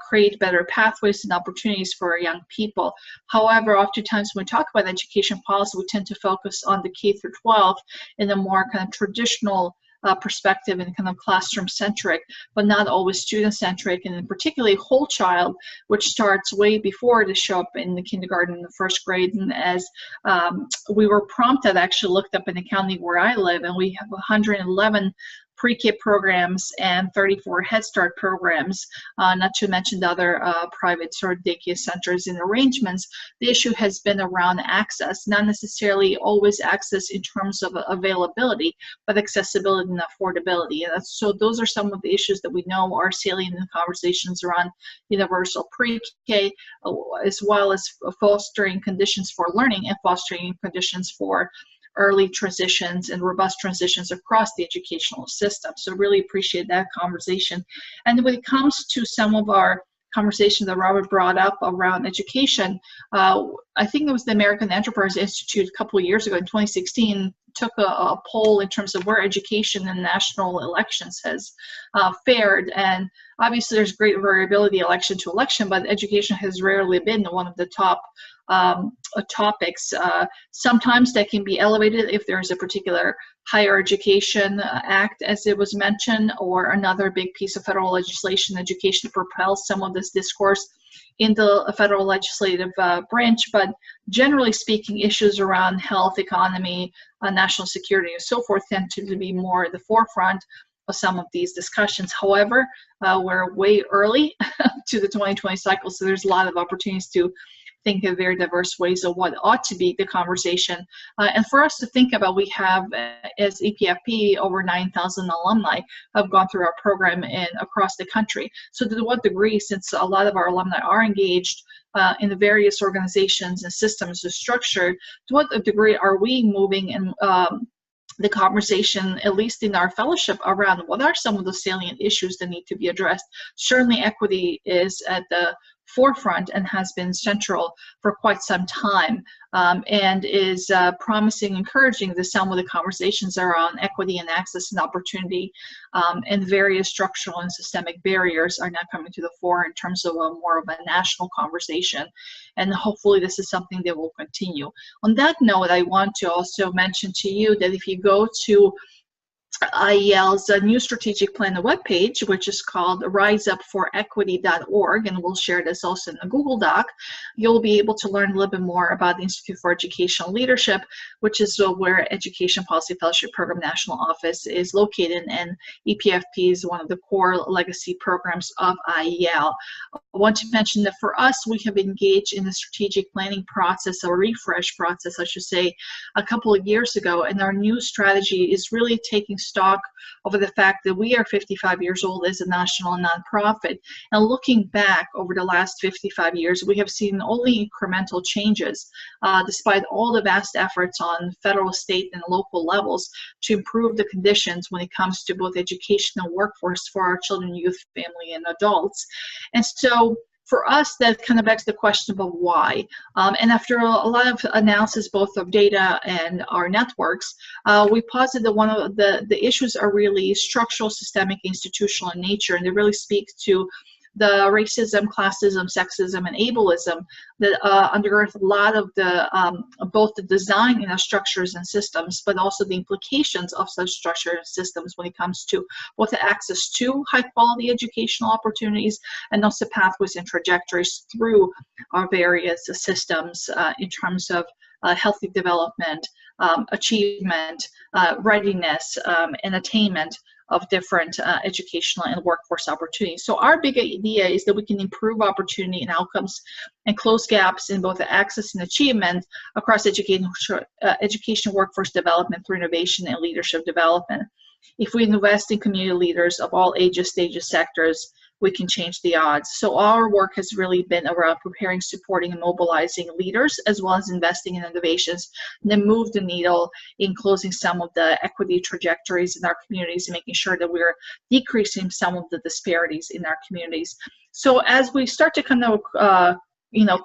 create better pathways and opportunities for our young people. However, oftentimes when we talk about education policy, we tend to focus on the K through 12 in a more kind of traditional perspective and kind of classroom-centric, but not always student-centric, and particularly whole child, which starts way before to show up in the kindergarten, the first grade. And as we were prompted, I actually looked up in the county where I live, and we have 111 pre-K programs and 34 Head Start programs, not to mention the other private sort of daycare centers and arrangements. The issue has been around access, not necessarily always access in terms of availability, but accessibility and affordability. And so those are some of the issues that we know are salient in conversations around universal pre-K, as well as fostering conditions for learning and fostering conditions for early transitions and robust transitions across the educational system. So really appreciate that conversation. And when it comes to some of our conversation that Robert brought up around education, I think it was the American Enterprise Institute a couple of years ago in 2016 took a poll in terms of where education in national elections has fared. And obviously there's great variability election to election, but education has rarely been one of the top topics. Sometimes that can be elevated if there's a particular higher education act, as it was mentioned, or another big piece of federal legislation. Education propels some of this discourse in the federal legislative branch, but generally speaking, issues around health, economy, national security, and so forth tend to be more at the forefront of some of these discussions. However, we're way early to the 2020 cycle, so there's a lot of opportunities to think of very diverse ways of what ought to be the conversation. And for us to think about, we have, as EPFP, over 9,000 alumni have gone through our program across the country. So to what degree, since a lot of our alumni are engaged in the various organizations and systems are structured, to what degree are we moving in the conversation, at least in our fellowship, around what are some of the salient issues that need to be addressed? Certainly equity is at the forefront and has been central for quite some time, and is promising, encouraging that some of the conversations around equity and access and opportunity and various structural and systemic barriers are now coming to the fore in terms of more of a national conversation. And hopefully this is something that will continue. On that note, I want to also mention to you that if you go to IEL's new strategic plan webpage, which is called riseupforequity.org, and we'll share this also in a Google Doc, you'll be able to learn a little bit more about the Institute for Educational Leadership, which is where Education Policy Fellowship Program National Office is located, and EPFP is one of the core legacy programs of IEL. I want to mention that for us, we have engaged in the strategic planning process, or refresh process, I should say, a couple of years ago, and our new strategy is really taking stock over the fact that we are 55 years old as a national nonprofit, and looking back over the last 55 years, we have seen only incremental changes, despite all the vast efforts on federal, state, and local levels to improve the conditions when it comes to both education and workforce for our children, youth, family, and adults. And so for us, that kind of begs the question of why. And after a lot of analysis, both of data and our networks, we posit that one of the issues are really structural, systemic, institutional in nature, and they really speak to the racism, classism, sexism, and ableism that undergirth a lot of the both the design in our structures and systems, but also the implications of such structures and systems when it comes to both the access to high-quality educational opportunities and also pathways and trajectories through our various systems in terms of healthy development, achievement, readiness, and attainment of different educational and workforce opportunities. So our big idea is that we can improve opportunity and outcomes and close gaps in both the access and achievement across education, workforce development through innovation and leadership development. If we invest in community leaders of all ages, stages, sectors, we can change the odds. So our work has really been around preparing, supporting, and mobilizing leaders, as well as investing in innovations that move the needle in closing some of the equity trajectories in our communities and making sure that we're decreasing some of the disparities in our communities. So as we start to kind of,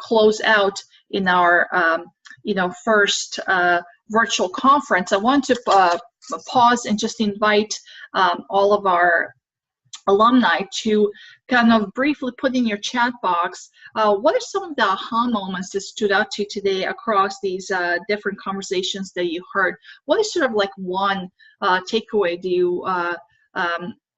close out in our, first virtual conference, I want to pause and just invite all of our alumni to kind of briefly put in your chat box, what are some of the aha moments that stood out to you today across these different conversations that you heard? What is sort of like one takeaway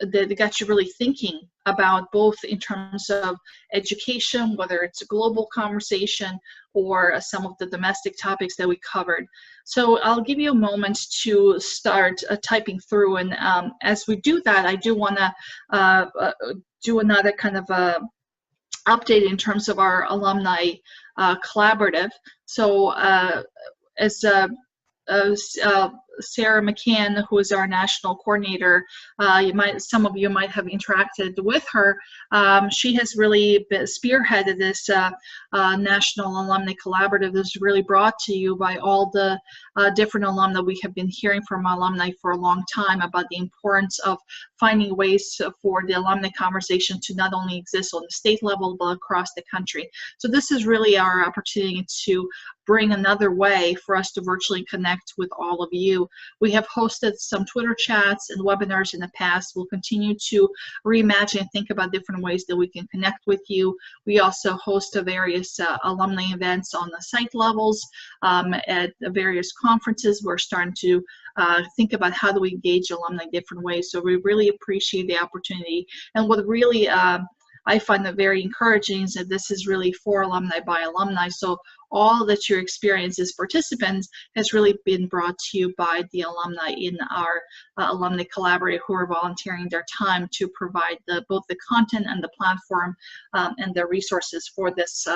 that got you really thinking about, both in terms of education, whether it's a global conversation or some of the domestic topics that we covered? So I'll give you a moment to start typing through, and as we do that, I do want to do another kind of update in terms of our alumni collaborative. So as Sarah McCann, who is our national coordinator, some of you might have interacted with her. She has really spearheaded this national alumni collaborative that's really brought to you by all the different alumni. We have been hearing from alumni for a long time about the importance of finding ways for the alumni conversation to not only exist on the state level, but across the country. So this is really our opportunity to bring another way for us to virtually connect with all of you. We have hosted some Twitter chats and webinars in the past. We'll continue to reimagine and think about different ways that we can connect with you. We also host various alumni events on the site levels, at various conferences. We're starting to think about how do we engage alumni different ways. So we really appreciate the opportunity. And what really I find that very encouraging is that this is really for alumni by alumni. So all that you experience as participants has really been brought to you by the alumni in our alumni collaborative, who are volunteering their time to provide both the content and the platform and the resources for this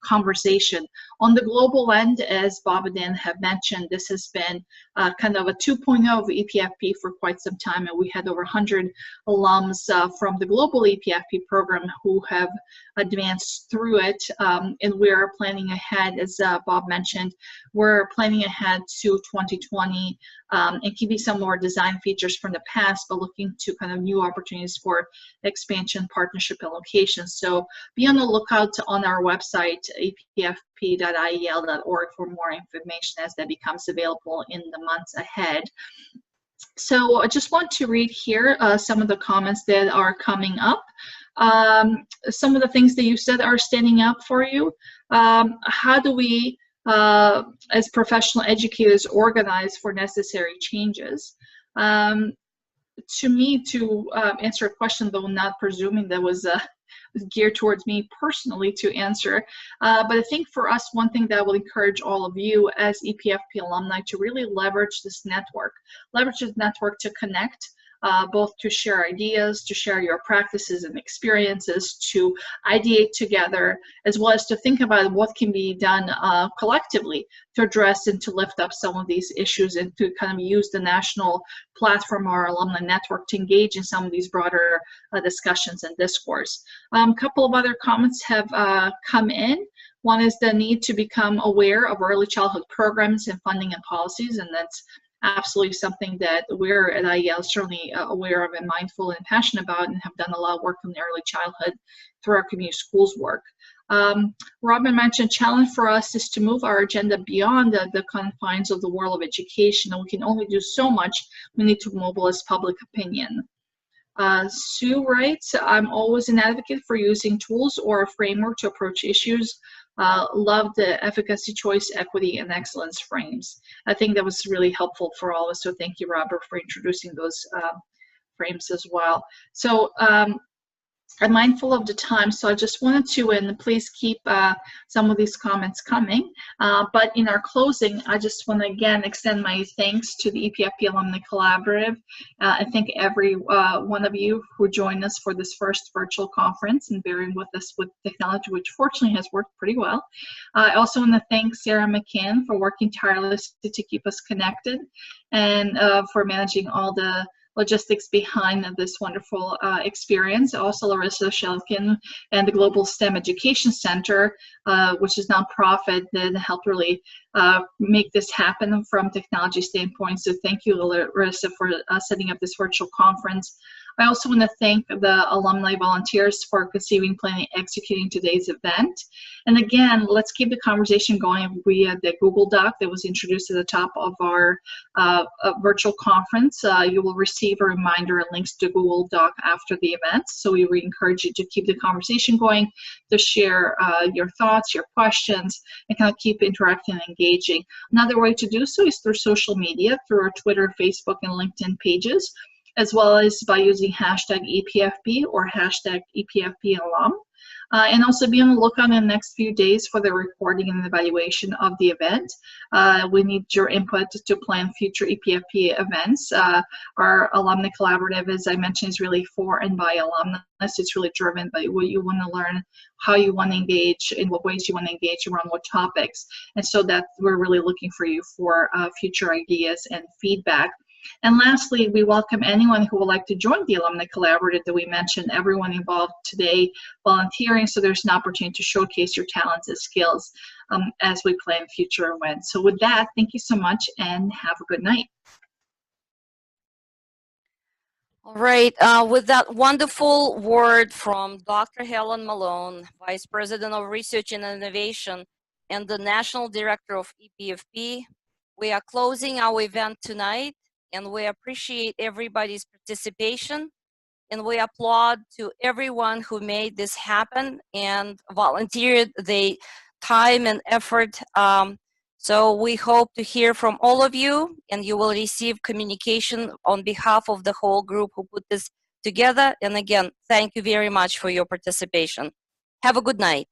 conversation. On the global end, as Bob and Dan have mentioned, this has been kind of a 2.0 of EPFP for quite some time, and we had over 100 alums from the global EPFP program who have advanced through it, and we're planning ahead, as Bob mentioned, we're planning ahead to 2020 and keeping some more design features from the past, but looking to kind of new opportunities for expansion, partnership, and locations. So be on the lookout on our website, epfp.iel.org, for more information as that becomes available in the months ahead. So I just want to read here some of the comments that are coming up. Some of the things that you said are standing out for you. How do we, as professional educators, organize for necessary changes? To me, to answer a question, though not presuming that was geared towards me personally to answer, but I think for us, one thing that I will encourage all of you as EPFP alumni to really leverage this network to connect, both to share ideas, to share your practices and experiences, to ideate together, as well as to think about what can be done collectively to address and to lift up some of these issues, and to kind of use the national platform or alumni network to engage in some of these broader discussions and discourse. A couple of other comments have come in. One is the need to become aware of early childhood programs and funding and policies, and that's absolutely something that we're at IEL certainly aware of and mindful and passionate about, and have done a lot of work on the early childhood through our community schools work. Robin mentioned challenge for us is to move our agenda beyond the confines of the world of education, and we can only do so much. We need to mobilize public opinion. Sue writes, I'm always an advocate for using tools or a framework to approach issues. Love the efficacy, choice, equity, and excellence frames. I think that was really helpful for all of us. So thank you, Robert, for introducing those frames as well. So I'm mindful of the time, so I just wanted to, and please keep some of these comments coming. But in our closing, I just want to again extend my thanks to the EPFP Alumni Collaborative. I thank every one of you who joined us for this first virtual conference and bearing with us with technology, which fortunately has worked pretty well. I also want to thank Sarah McCann for working tirelessly to keep us connected, and for managing all the logistics behind this wonderful experience. Also, Larissa Shelkin and the Global STEM Education Center, which is a nonprofit that helped really make this happen from technology standpoint. So thank you, Larissa, for setting up this virtual conference. I also want to thank the alumni volunteers for conceiving, planning, executing today's event. And again, let's keep the conversation going via the Google Doc that was introduced at the top of our virtual conference. You will receive a reminder and links to Google Doc after the event. So we encourage you to keep the conversation going, to share your thoughts, your questions, and kind of keep interacting and engaging. Another way to do so is through social media, through our Twitter, Facebook, and LinkedIn pages, as well as by using hashtag EPFP or hashtag EPFPalum. And also be on the lookout in the next few days for the recording and evaluation of the event. We need your input to plan future EPFP events. Our alumni collaborative, as I mentioned, is really for and by alumni. It's really driven by what you want to learn, how you want to engage, in what ways you want to engage around what topics. And so that we're really looking for you for future ideas and feedback. And lastly, we welcome anyone who would like to join the Alumni Collaborative that we mentioned, everyone involved today volunteering, so there's an opportunity to showcase your talents and skills as we plan future events. So with that, thank you so much and have a good night. All right, with that wonderful word from Dr. Helen Malone, Vice President of Research and Innovation and the National Director of EPFP, we are closing our event tonight. And we appreciate everybody's participation, and we applaud to everyone who made this happen and volunteered the time and effort. So we hope to hear from all of you, and you will receive communication on behalf of the whole group who put this together. And again, thank you very much for your participation. Have a good night.